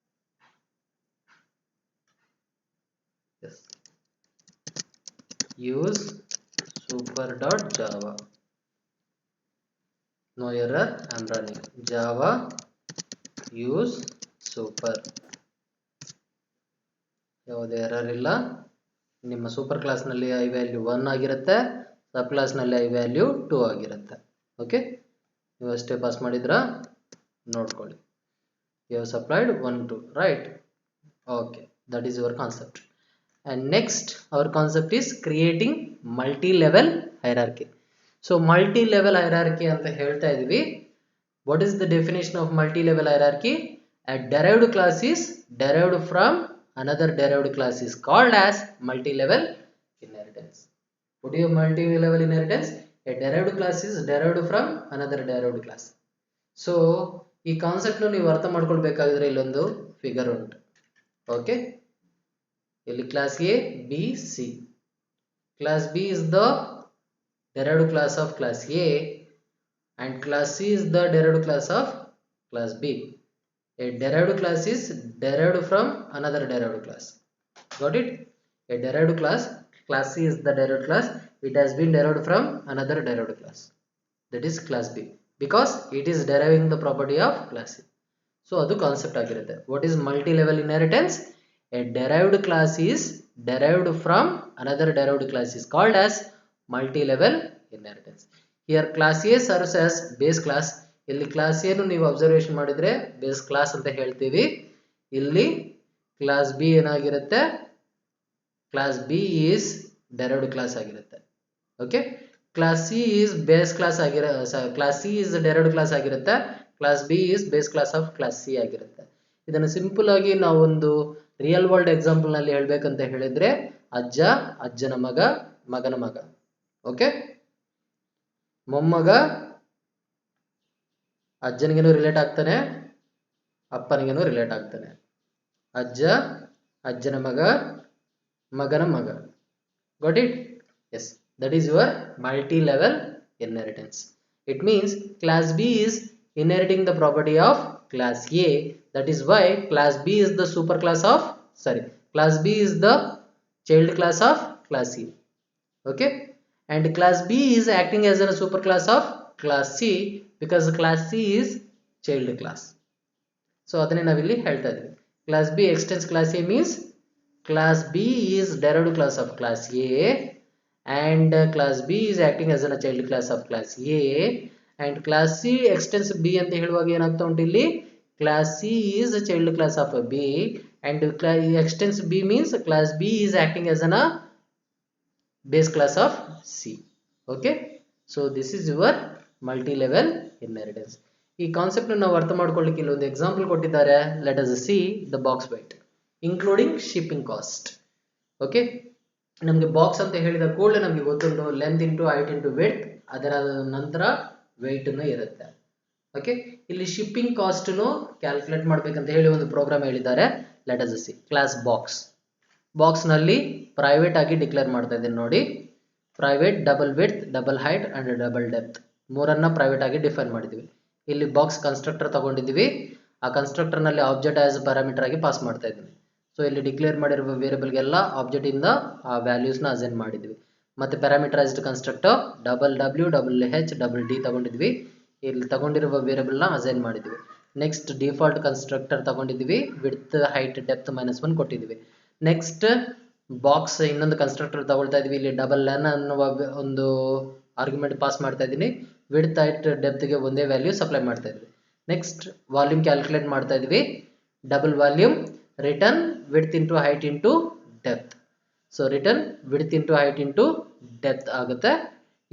Yes, use super.java. No error, I am running. Java use super. ಯಾವುದೇ error ಇಲ್ಲ. ನಿಮ್ಮ super ಕ್ಲಾಸ್ನಲ್ಲಿ I value 1 ಆಗಿರುತ್ತೆ, ಸಬ್ ಕ್ಲಾಸ್ನಲ್ಲಿ I value 2 ಆಗಿರುತ್ತೆ. Okay, ನೀವು ಅಷ್ಟೇ pass ಮಾಡಿದ್ರಾ ನೋಡ್ಕೊಳ್ಳಿ. You have supplied 1 2, right? Okay, that is your concept. And next our concept is creating multi-level hierarchy. So multi-level hierarchy anta ಹೇಳ್ತಾ ಇದೀವಿ. What is the definition of multi-level hierarchy? A derived class is derived from another derived class is called as multi-level inheritance. What is multi-level inheritance? A derived class is derived from another derived class. So ಈ concept ನೀವು ಅರ್ಥ ಮಾಡ್ಕೊಳ್ಬೇಕಾದ್ರೆ ಇಲ್ಲೊಂದು figure ಉಂಟು. Okay, ಇಲ್ಲಿ class A, B, C. Class B is the derived class of class A and class C is the derived class of class B. A derived class is derived from another derived class. Got it? A derived class C is the derived class. It has been derived from another derived class. That is class B because it is deriving the property of class C. So adu concept ಆಗಿರುತ್ತೆ. What is multi-level inheritance? A derived class is derived from another derived class is called as multi-level inheritance. Here class A serves as base class. ಇಲ್ಲಿ class A ನೀವು observation ಮಾಡಿದ್ರೆ base class ಅಂತ ಹೇಳ್ತೀವಿ. ಇಲ್ಲಿ class B ಏನಾಗಿರುತ್ತೆ, class B is derived class ಆಗಿರುತ್ತೆ. Okay, class C is base class class C is derived class ಆಗಿರುತ್ತೆ, class B is base class of class C ಆಗಿರುತ್ತೆ. ಇದನ್ನು ಸಿಂಪಲ್ ಆಗಿ ನಾವು ಒಂದು ರಿಯಲ್ ವರ್ಲ್ಡ್ ಎಕ್ಸಾಂಪಲ್ ನಲ್ಲಿ ಹೇಳ್ಬೇಕಂತ ಹೇಳಿದ್ರೆ ಅಜ್ಜ, ಅಜ್ಜನ ಮಗ, ಮಗನ ಮಗ. ಓಕೆ, ಮೊಮ್ಮಗ ಅಜ್ಜನಿಗೇನು ರಿಲೇಟ್ ಆಗ್ತಾನೆ, ಅಪ್ಪನಿಗೇನು ರಿಲೇಟ್ ಆಗ್ತಾನೆ. ಅಜ್ಜ, ಅಜ್ಜನ ಮಗ, ಮಗನ ಮಗ. Got it? Yes, that is your multi level inheritance. It means class B is inheriting the property of class A. That is why class B is the class B is the child class of class C. Okay, and class B is acting as a superclass of class C because class C is child class. So adane navilli ಹೇಳ್ತಾ ಇದೀವಿ. Class B extends class A means class B is derived class of class A and class B is acting as a child class of class A and class C extends B ಅಂತ ಹೇಳುವಾಗ ಏನಾಗ್ತಾ ಉಂಟು, ಇಲ್ಲಿ class C is a child class of B and extends B means class B is acting as a base class of C. Okay, so this is your multi-level inheritance. ಈ concept ನಾವು ಅರ್ಥ ಮಾಡ್ಕೊಳ್ಳಿಕ್ಕೆ ಇಲ್ಲೊಂದು ಎಕ್ಸಾಂಪಲ್ ಕೊಟ್ಟಿದ್ದಾರೆ. Let us see the box weight including shipping cost. Okay, ನಮಗೆ box ಅಂತ ಹೇಳಿದ ಕೂಡಲೇ ನಮಗೆ ಗೊತ್ತುಂಟು length into height into width, ಅದರ ನಂತರ ವೆಯ್ಟ್ ಇರುತ್ತೆ. ಓಕೆ, ಇಲ್ಲಿ ಶಿಪ್ಪಿಂಗ್ ಕಾಸ್ಟ್ ಕ್ಯಾಲ್ಕುಲೇಟ್ ಮಾಡ್ಬೇಕಂತ ಹೇಳಿ ಒಂದು ಪ್ರೋಗ್ರಾಮ್ ಹೇಳಿದ್ದಾರೆ. Let us see class box ನಲ್ಲಿ ಪ್ರೈವೇಟ್ ಆಗಿ ಡಿಕ್ಲೇರ್ ಮಾಡ್ತಾ ಇದ್ದೀನಿ ನೋಡಿ. Private double width, double height and double depth ಮೂರನ್ನ ಪ್ರೈವೇಟ್ ಆಗಿ ಡಿಫೈನ್ ಮಾಡಿದ್ವಿ. ಇಲ್ಲಿ ಬಾಕ್ಸ್ ಕನ್ಸ್ಟ್ರಕ್ಟರ್ ತಗೊಂಡಿದ್ವಿ, ಆ ಕನ್ಸ್ಟ್ರಕ್ಟರ್ ನಲ್ಲಿ ಆಬ್ಜೆಕ್ಟ್ ಆಸ್ ಪ್ಯಾರಾಮೀಟರ್ ಆಗಿ ಪಾಸ್ ಮಾಡ್ತಾ ಇದ್ದೀನಿ. ಸೊ ಇಲ್ಲಿ ಡಿಕ್ಲೇರ್ ಮಾಡಿರುವ ವೇರಿಯಬಲ್ಗೆಲ್ಲ ಆಬ್ಜೆಕ್ಟ್ ಇಂದ ಆ ವ್ಯಾಲ್ಯೂಸ್ ನ ಅಸೈನ್ ಮಾಡಿದ್ವಿ. ಮತ್ತೆ parameterized constructor double W, double H, double D ತಗೊಂಡಿದ್ವಿ. ಇಲ್ಲಿ ತಗೊಂಡಿರುವ ವೇರಿಯಬಲ್ ನ ಅಸೈನ್ ಮಾಡಿದ್ವಿ. ನೆಕ್ಸ್ಟ್ ಡಿಫಾಲ್ಟ್ ಕನ್ಸ್ಟ್ರಕ್ಟರ್ ತಗೊಂಡಿದ್ವಿ, ವಿಡ್ತ್, ಹೈಟ್, ಡೆಪ್ತ್ -1 ಕೊಟ್ಟಿದ್ವಿ. ನೆಕ್ಸ್ಟ್ ಬಾಕ್ಸ್ ಇನ್ನೊಂದು ಕನ್ಸ್ಟ್ರಕ್ಟರ್ ತಗೊಳ್ತಾ ಇದೀವಿ. ಇಲ್ಲಿ ಡಬಲ್ ಲೆನ್ ಅನ್ನುವ ಒಂದು ಆರ್ಗ್ಯುಮೆಂಟ್ ಪಾಸ್ ಮಾಡ್ತಾ ಇದ್ದೀನಿ. ವಿಡ್ತ್ ಹೈಟ್ ಡೆಪ್ತ್ಗೆ ಒಂದೇ ವ್ಯಾಲ್ಯೂ ಸಪ್ಲೈ ಮಾಡ್ತಾ ಇದ್ವಿ. ನೆಕ್ಸ್ಟ್ ವಾಲ್ಯೂಮ್ ಕ್ಯಾಲ್ಕುಲೇಟ್ ಮಾಡ್ತಾ ಇದ್ವಿ. Double volume return width into height into depth. So return width into height into depth ಆಗುತ್ತೆ.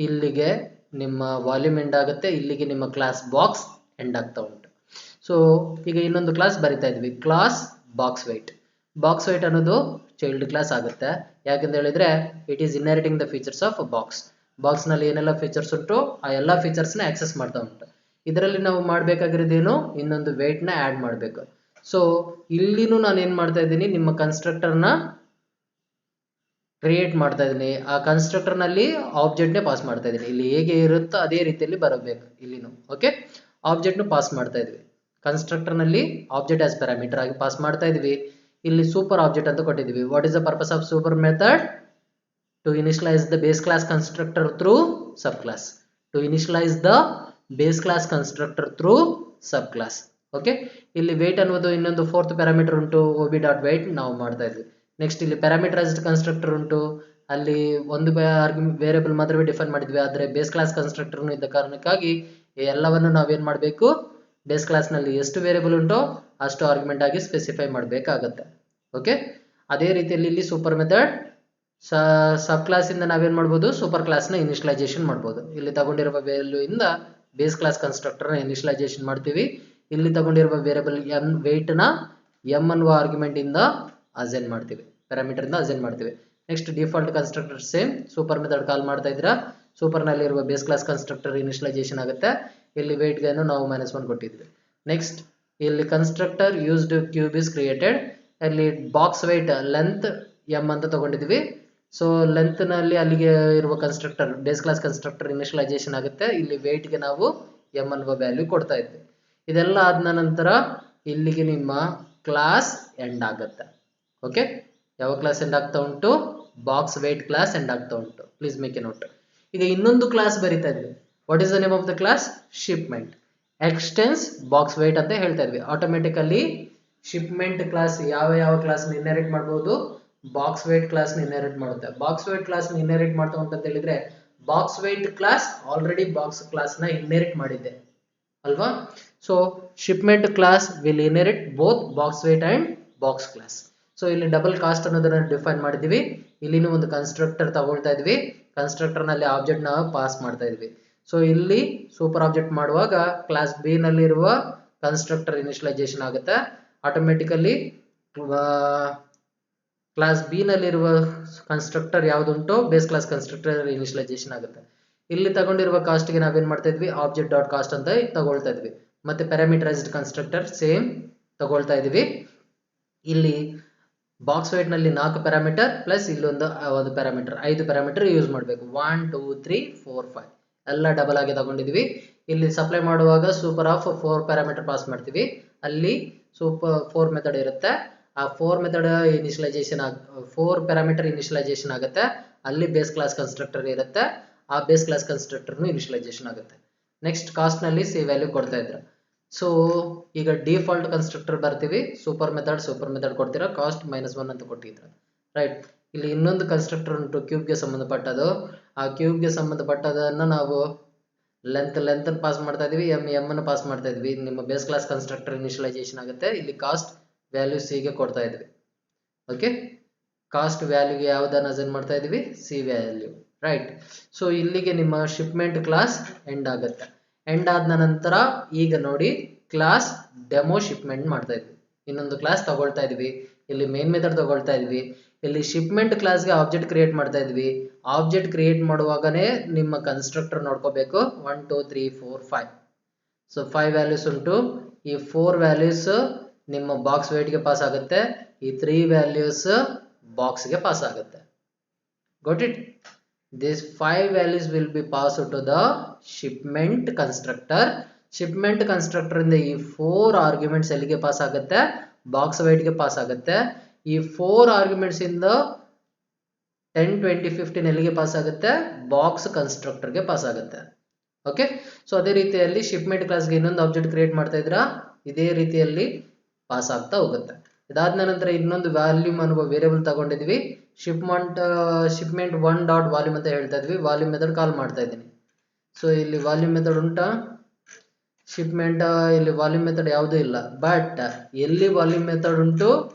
ಇಲ್ಲಿಗೆ ನಿಮ್ಮ ವಾಲ್ಯೂಮ್ ಎಂಡ್ ಆಗುತ್ತೆ, ಇಲ್ಲಿಗೆ ನಿಮ್ಮ ಕ್ಲಾಸ್ ಬಾಕ್ಸ್ ಎಂಡ್ ಆಗ್ತಾ ಉಂಟು. ಸೊ ಈಗ ಇನ್ನೊಂದು ಕ್ಲಾಸ್ ಬರಿತಾ ಇದ್ವಿ, class box weight. Box weight ಅನ್ನೋದು ಚೈಲ್ಡ್ ಕ್ಲಾಸ್ ಆಗುತ್ತೆ. ಯಾಕಂತ ಹೇಳಿದ್ರೆ it is inheriting the features of box. Box ನಲ್ಲಿ ಏನೆಲ್ಲ ಫೀಚರ್ಸ್ ಉಂಟು ಆ ಎಲ್ಲ ಫೀಚರ್ಸ್ ನ ಆಕ್ಸೆಸ್ ಮಾಡ್ತಾ ಉಂಟು. ಇದರಲ್ಲಿ ನಾವು ಮಾಡಬೇಕಾಗಿರೋದೇನು, ಇನ್ನೊಂದು ವೆಯ್ಟ್ ನ ಆಡ್ ಮಾಡಬೇಕು. ಸೊ ಇಲ್ಲಿನೂ ನಾನು ಏನ್ ಮಾಡ್ತಾ ಇದ್ದೀನಿ, ನಿಮ್ಮ ಕನ್ಸ್ಟ್ರಕ್ಟರ್ ನ ಕ್ರಿಯೇಟ್ ಮಾಡ್ತಾ ಇದ್ದೀನಿ. ಆ ಕನ್ಸ್ಟ್ರಕ್ಟರ್ ನಲ್ಲಿ ಆಬ್ಜೆಕ್ಟ್ ನೇ ಪಾಸ್ ಮಾಡ್ತಾ ಇದ್ದೀನಿ. ಇಲ್ಲಿ ಹೇಗೆ ಇರುತ್ತೋ ಅದೇ ರೀತಿಯಲ್ಲಿ ಬರಬೇಕು ಇಲ್ಲಿನು. ಓಕೆ, ಆಬ್ಜೆಕ್ಟ್ ನು ಪಾಸ್ ಮಾಡ್ತಾ ಇದ್ವಿ. ಕನ್ಸ್ಟ್ರಕ್ಟರ್ ನಲ್ಲಿ ಆಬ್ಜೆಕ್ಟ್ ಆಸ್ ಪ್ಯಾರಾಮೀಟರ್ ಆಗಿ ಪಾಸ್ ಮಾಡ್ತಾ ಇದ್ವಿ. ಇಲ್ಲಿ ಸೂಪರ್ ಆಬ್ಜೆಕ್ಟ್ ಅಂತ ಕೊಟ್ಟಿದ್ವಿ. What is the purpose of super method? To initialise the base class constructor through sub class. To initialise the base class constructor through sub class. Okay, ಇಲ್ಲಿ weight ಅನ್ನೋದು ಇನ್ನೊಂದು fourth parameter ಉಂಟು, ob dot weight ನಾವು ಮಾಡ್ತಾ ಇದ್ವಿ. Next ಇಲ್ಲಿ parameterised constructor ಉಂಟು, ಅಲ್ಲಿ ಒಂದು ವೇರಿಯಬಲ್ ಮಾತ್ರವೇ ಡಿಫೈನ್ ಮಾಡಿದ್ವಿ. ಆದರೆ ಬೇಸ್ ಕ್ಲಾಸ್ ಕನ್ಸ್ಟ್ರಕ್ಟರ್ ಇದ್ದ ಕಾರಣಕ್ಕಾಗಿ ಎಲ್ಲವನ್ನು ನಾವೇನ್ ಮಾಡಬೇಕು, ಬೇಸ್ ಕ್ಲಾಸ್ ನಲ್ಲಿ ಎಷ್ಟು ವೇರಿಯಬಲ್ ಉಂಟೋ ಅಷ್ಟು ಆರ್ಗ್ಯುಮೆಂಟ್ ಆಗಿ ಸ್ಪೆಸಿಫೈ ಮಾಡಬೇಕಾಗತ್ತೆ. ಓಕೆ, ಅದೇ ರೀತಿಯಲ್ಲಿ ಇಲ್ಲಿ ಸೂಪರ್ ಮೆಥಡ್ ಸಬ್ ಕ್ಲಾಸ್ ಇಂದ ನಾವೇನ್ ಮಾಡ್ಬೋದು, ಸೂಪರ್ ಕ್ಲಾಸ್ ನ ಇನಿಷಿಯಲೈಸೇಷನ್ ಮಾಡ್ಬೋದು. ಇಲ್ಲಿ ತಗೊಂಡಿರುವ ವ್ಯಾಲ್ಯೂ ಇಂದ ಬೇಸ್ ಕ್ಲಾಸ್ ಕನ್ಸ್ಟ್ರಕ್ಟರ್ ನ ಇನಿಷಿಯಲೈಸೇಷನ್ ಮಾಡ್ತೀವಿ. ಇಲ್ಲಿ ತಗೊಂಡಿರುವ ವೇರಿಯಬಲ್ ಎಂ ವೇಟ್ ನ ಎಂ ಅನ್ನುವ ಆರ್ಗ್ಯುಮೆಂಟ್ ಇಂದ ಅಸೈನ್ ಮಾಡ್ತೀವಿ, ಪ್ಯಾರಾಮೀಟರ್ ಇಂದ ಅಸೈನ್ ಮಾಡ್ತೀವಿ. Next default constructor same super method call ಮಾಡ್ತಾ ಇದ್ದೀರಾ. ಸೂಪರ್ ನಲ್ಲಿ ಇರುವ ಬೇಸ್ ಕ್ಲಾಸ್ ಕನ್ಸ್ಟ್ರಕ್ಟರ್ ಇನಿಷಿಯಲೈಸೇಷನ್ ಆಗುತ್ತೆ. ಇಲ್ಲಿ ವೇಟ್ ಗೆ ನಾವು -1 ಕೊಟ್ಟಿದ್ವಿ. ನೆಕ್ಸ್ಟ್ ಇಲ್ಲಿ constructor used cube is created. ಅಲ್ಲಿ ಬಾಕ್ಸ್ ವೆಯ್ಟ್ ಲೆಂತ್ ಎಂ ಅಂತ ತಗೊಂಡಿದ್ವಿ. ಸೊ ಲೆಂತ್ ನಲ್ಲಿ ಅಲ್ಲಿಗೆ ಇರುವ constructor base class constructor initialisation ಆಗುತ್ತೆ. ಇಲ್ಲಿ ವೇಟ್ ಗೆ ನಾವು ಎಂ ಅನ್ನುವ ವ್ಯಾಲ್ಯೂ ಕೊಡ್ತಾ ಇದ್ವಿ. ಇದೆಲ್ಲ ಆದ ನಂತರ ಇಲ್ಲಿಗೆ ನಿಮ್ಮ ಕ್ಲಾಸ್ ಎಂಡ್ ಆಗುತ್ತೆ. ಓಕೆ, ಯಾವ ಕ್ಲಾಸ್ ಎಂಡ್ ಆಗ್ತಾ ಉಂಟು, ಬಾಕ್ಸ್ ವೇಟ್ ಕ್ಲಾಸ್ ಎಂಡ್ ಆಗ್ತಾ ಉಂಟು. Please make a note. ಈಗ ಇನ್ನೊಂದು ಕ್ಲಾಸ್ ಬರಿತಾ ಇದ್ವಿ. What is the name of the class? Shipment extends box weight ಅಂತ ಹೇಳ್ತಾ ಇದ್ವಿ. ಆಟೋಮೆಟಿಕಲಿ ಶಿಪ್ಮೆಂಟ್ ಕ್ಲಾಸ್ ಯಾವ ಕ್ಲಾಸ್ ಇನ್ಹೆರಿಟ್ ಮಾಡಬಹುದು, ಬಾಕ್ಸ್ ವೇಟ್ ಕ್ಲಾಸ್ ಇನ್ಹೆರಿಟ್ ಮಾಡುತ್ತೆ. ಬಾಕ್ಸ್ ವೇಟ್ ಕ್ಲಾಸ್ ಇನ್ಹೆರಿಟ್ ಮಾಡ್ತಾ ಉಂಟು ಅಂತ ಹೇಳಿದ್ರೆ box weight class already box class ನ ಇನ್ಹೆರಿಟ್ ಮಾಡಿದೆ ಅಲ್ವಾ. So shipment class will inherit both box weight and box class. So ಇಲ್ಲಿ ಡಬಲ್ ಕಾಸ್ಟ್ ಅನ್ನೋದನ್ನ ಡಿಫೈನ್ ಮಾಡಿದ್ವಿ. ಇಲ್ಲಿನೂ ಒಂದು ಕನ್ಸ್ಟ್ರಕ್ಟರ್ ತಗೊಳ್ತಾ ಇದ್ವಿ. ಕನ್ಸ್ಟ್ರಕ್ಟರ್ ನಲ್ಲಿ ಆಬ್ಜೆಕ್ಟ್ ನ ಪಾಸ್ ಮಾಡ್ತಾ ಇದ್ವಿ. ಸೊ ಇಲ್ಲಿ ಸೂಪರ್ ಆಬ್ಜೆಕ್ಟ್ ಮಾಡುವಾಗ ಕ್ಲಾಸ್ ಬಿ ನಲ್ಲಿರುವ ಕನ್ಸ್ಟ್ರಕ್ಟರ್ ಇನಿಷಿಯಲೈಸೇಷನ್ ಆಗುತ್ತೆ. ಆಟೋಮೆಟಿಕಲಿ ಕ್ಲಾಸ್ ಬಿ ನಲ್ಲಿರುವ ಕನ್ಸ್ಟ್ರಕ್ಟರ್ ಯಾವುದುಂಟೋ ಬೇಸ್ ಕ್ಲಾಸ್ ಕನ್ಸ್ಟ್ರಕ್ಟರ್ ಇನಿಷಿಯಲೈಸೇಷನ್ ಆಗುತ್ತೆ. ಇಲ್ಲಿ ತಗೊಂಡಿರುವ ಕಾಸ್ಟ್ ಗೆ ನಾವೇನ್ ಮಾಡ್ತಾ ಇದ್ವಿ, ಆಬ್ಜೆಕ್ಟ್ ಡಾಟ್ ಕಾಸ್ಟ್ ಅಂತ ತಗೊಳ್ತಾ ಇದ್ವಿ. ಮತ್ತೆ ಪ್ಯಾರಾಮೀಟರೈಸ್ಡ್ ಕನ್ಸ್ಟ್ರಕ್ಟರ್ ಸೇಮ್ ತಗೊಳ್ತಾ ಇದೀವಿ. ಇಲ್ಲಿ ಬಾಕ್ಸ್ ವೇಟ್ ನಲ್ಲಿ 4 ಪ್ಯಾರಾಮೀಟರ್ ಪ್ಲಸ್ ಇಲ್ಲೊಂದು ಪ್ಯಾರಾಮೀಟರ್, 5 ಪ್ಯಾರಾಮೀಟರ್ ಯೂಸ್ ಮಾಡಬೇಕು. 1 2 3 4 5 ಎಲ್ಲ ಡಬಲ್ ಆಗಿ ತಗೊಂಡಿದ್ವಿ. ಇಲ್ಲಿ ಸಪ್ಲೈ ಮಾಡುವಾಗ ಸೂಪರ್ ಆಫ್ 4 ಪ್ಯಾರಾಮೀಟರ್ ಪಾಸ್ ಮಾಡ್ತೀವಿ. ಅಲ್ಲಿ ಸೂಪರ್ 4 ಮೆಥಡ್ ಇರುತ್ತೆ. ಆ 4 ಮೆಥಡ್ ಇನಿಷಿಯಲೈಸೇಷನ್ 4 ಪ್ಯಾರಾಮೀಟರ್ ಇನಿಷಿಯಲೈಸೇಷನ್ ಆಗುತ್ತೆ. ಅಲ್ಲಿ ಬೇಸ್ ಕ್ಲಾಸ್ ಕನ್ಸ್ಟ್ರಕ್ಟರ್ ಇರುತ್ತೆ. ಆ ಬೇಸ್ ಕ್ಲಾಸ್ ಕನ್ಸ್ಟ್ರಕ್ಟರ್ ಇನಿಷಿಯಲೈಸೇಷನ್ ಆಗುತ್ತೆ. ನೆಕ್ಸ್ಟ್ ಕಾಸ್ಟ್ ನಲ್ಲಿ ಸಿ ವ್ಯಾಲ್ಯೂ ಕೊಡ್ತಾ ಇದ್ರು. ಸೊ ಈಗ ಡಿಫಾಲ್ಟ್ ಕನ್ಸ್ಟ್ರಕ್ಟರ್ ಬರ್ತೀವಿ. ಸೂಪರ್ ಮೆಥಡ್ ಕೊಡ್ತೀರಾ, ಕಾಸ್ಟ್ -1 ಅಂತ ಕೊಟ್ಟಿದ್ರು ರೈಟ್. ಇಲ್ಲಿ ಇನ್ನೊಂದು ಕನ್ಸ್ಟ್ರಕ್ಟರ್ ಉಂಟು ಕ್ಯೂಬ್ ಗೆ ಸಂಬಂಧಪಟ್ಟದು. ಆ ಕ್ಯೂಬ್ ಗೆ ಸಂಬಂಧಪಟ್ಟದನ್ನ ನಾವು ಲೆಂತ್ ಪಾಸ್ ಮಾಡ್ತಾ ಇದೀವಿ, ಎಂ ಅನ್ನು ಪಾಸ್ ಮಾಡ್ತಾ ಇದ್ವಿ. ನಿಮ್ಮ ಬೇಸ್ ಕ್ಲಾಸ್ ಕನ್ಸ್ಟ್ರಕ್ಟರ್ ಇನಿಷಿಯಲೈಸೇಷನ್ ಆಗುತ್ತೆ. ಇಲ್ಲಿ ಕಾಸ್ಟ್ ವ್ಯಾಲ್ಯೂ ಸಿ ಗೆ ಕೊಡ್ತಾ ಇದ್ವಿ. ಓಕೆ, ಕಾಸ್ಟ್ ವ್ಯಾಲ್ಯೂಗೆ ಯಾವ್ದನ್ನ ಅಸೈನ್ ಮಾಡ್ತಾ ಇದೀವಿ, ಸಿ ವ್ಯಾಲ್ಯೂ ರೈಟ್. ಸೊ ಇಲ್ಲಿಗೆ ನಿಮ್ಮ ಶಿಪ್ಮೆಂಟ್ ಕ್ಲಾಸ್ ಎಂಡ್ ಆಗುತ್ತೆ. ಎಂಡ್ ಆದ ನಂತರ ಈಗ ನೋಡಿ ಕ್ಲಾಸ್ ಡೆಮೋ ಶಿಪ್ಮೆಂಟ್ ಮಾಡ್ತಾ ಇದ್ವಿ. ಇನ್ನೊಂದು ಕ್ಲಾಸ್ ತಗೊಳ್ತಾ ಇದ್ವಿ. ಇಲ್ಲಿ ಮೇನ್ ಮೆಥಡ್ ತಗೊಳ್ತಾ ಇದ್ವಿ. ಇಲ್ಲಿ ಶಿಪ್ಮೆಂಟ್ ಕ್ಲಾಸ್ಗೆ ಆಬ್ಜೆಕ್ಟ್ ಕ್ರಿಯೇಟ್ ಮಾಡ್ತಾ ಇದ್ವಿ. ಆಬ್ಜೆಕ್ಟ್ ಕ್ರಿಯೇಟ್ ಮಾಡುವಾಗನೇ ನಿಮ್ಮ ಕನ್ಸ್ಟ್ರಕ್ಟರ್ ನೋಡ್ಕೋಬೇಕು. 1 2 3 4 5. ಸೊ 5 ವ್ಯಾಲ್ಯೂಸ್ ಉಂಟು. ಈ 4 ವ್ಯಾಲ್ಯೂಸ್ ನಿಮ್ಮ ಬಾಕ್ಸ್ ವೇಟ್ ಗೆ ಪಾಸ್ ಆಗುತ್ತೆ. ಈ 3 ವ್ಯಾಲ್ಯೂಸ್ ಬಾಕ್ಸ್ ಗೆ ಪಾಸ್ ಆಗುತ್ತೆ. got it? These 5 values will be passed to the shipment constructor. Shipment constructor ಇಂದ ಈ 4 ಆರ್ಗ್ಯುಮೆಂಟ್ಸ್ ಎಲ್ಲಿಗೆ ಪಾಸ್ ಆಗುತ್ತೆ, ಬಾಕ್ಸ್ ವೇಟ್ ಗೆ ಪಾಸ್ ಆಗುತ್ತೆ. ಈ 4 ಆರ್ಗ್ಯುಮೆಂಟ್ಸ್ ಇಂದ 10 20 15 ಎಲ್ಲಿಗೆ ಪಾಸ್ ಆಗುತ್ತೆ, ಬಾಕ್ಸ್ ಕನ್ಸ್ಟ್ರಕ್ಟರ್ ಗೆ ಪಾಸ್ ಆಗುತ್ತೆ. ಓಕೆ, ಸೊ ಅದೇ ರೀತಿಯಲ್ಲಿ ಶಿಪ್ಮೆಂಟ್ ಕ್ಲಾಸ್ಗೆ ಇನ್ನೊಂದು ಆಬ್ಜೆಕ್ಟ್ ಕ್ರಿಯೇಟ್ ಮಾಡ್ತಾ ಇದ್ರ ಇದೇ ರೀತಿಯಲ್ಲಿ ಪಾಸ್ ಆಗ್ತಾ ಹೋಗುತ್ತೆ. ಇದಾದ ನಂತರ ಇನ್ನೊಂದು ವ್ಯಾಲ್ಯೂಮ್ ಅನ್ನುವ ವೇರಿಯಬಲ್ ತಗೊಂಡಿದ್ವಿ. ಶಿಪ್ಮೆಂಟ್ ಒನ್ ಡಾಟ್ ವಾಲ್ಯೂಮ್ ಅಂತ ಹೇಳ್ತಾ ಇದ್ವಿ, ವಾಲ್ಯೂಮ್ ಮೆಥಡ್ ಕಾಲ್ ಮಾಡ್ತಾ ಇದ್ದೀನಿ. ಸೊ ಇಲ್ಲಿ ವಾಲ್ಯೂಮ್ ಮೆಥಡ್ ಉಂಟಾ? ಶಿಪ್ಮೆಂಟ್ ಇಲ್ಲಿ ವಾಲ್ಯೂಮ್ ಮೆಥಡ್ ಯಾವುದೂ ಇಲ್ಲ. ಬಟ್ ಎಲ್ಲಿ ವಾಲ್ಯೂಮ್ ಮೆಥಡ್ ಉಂಟು?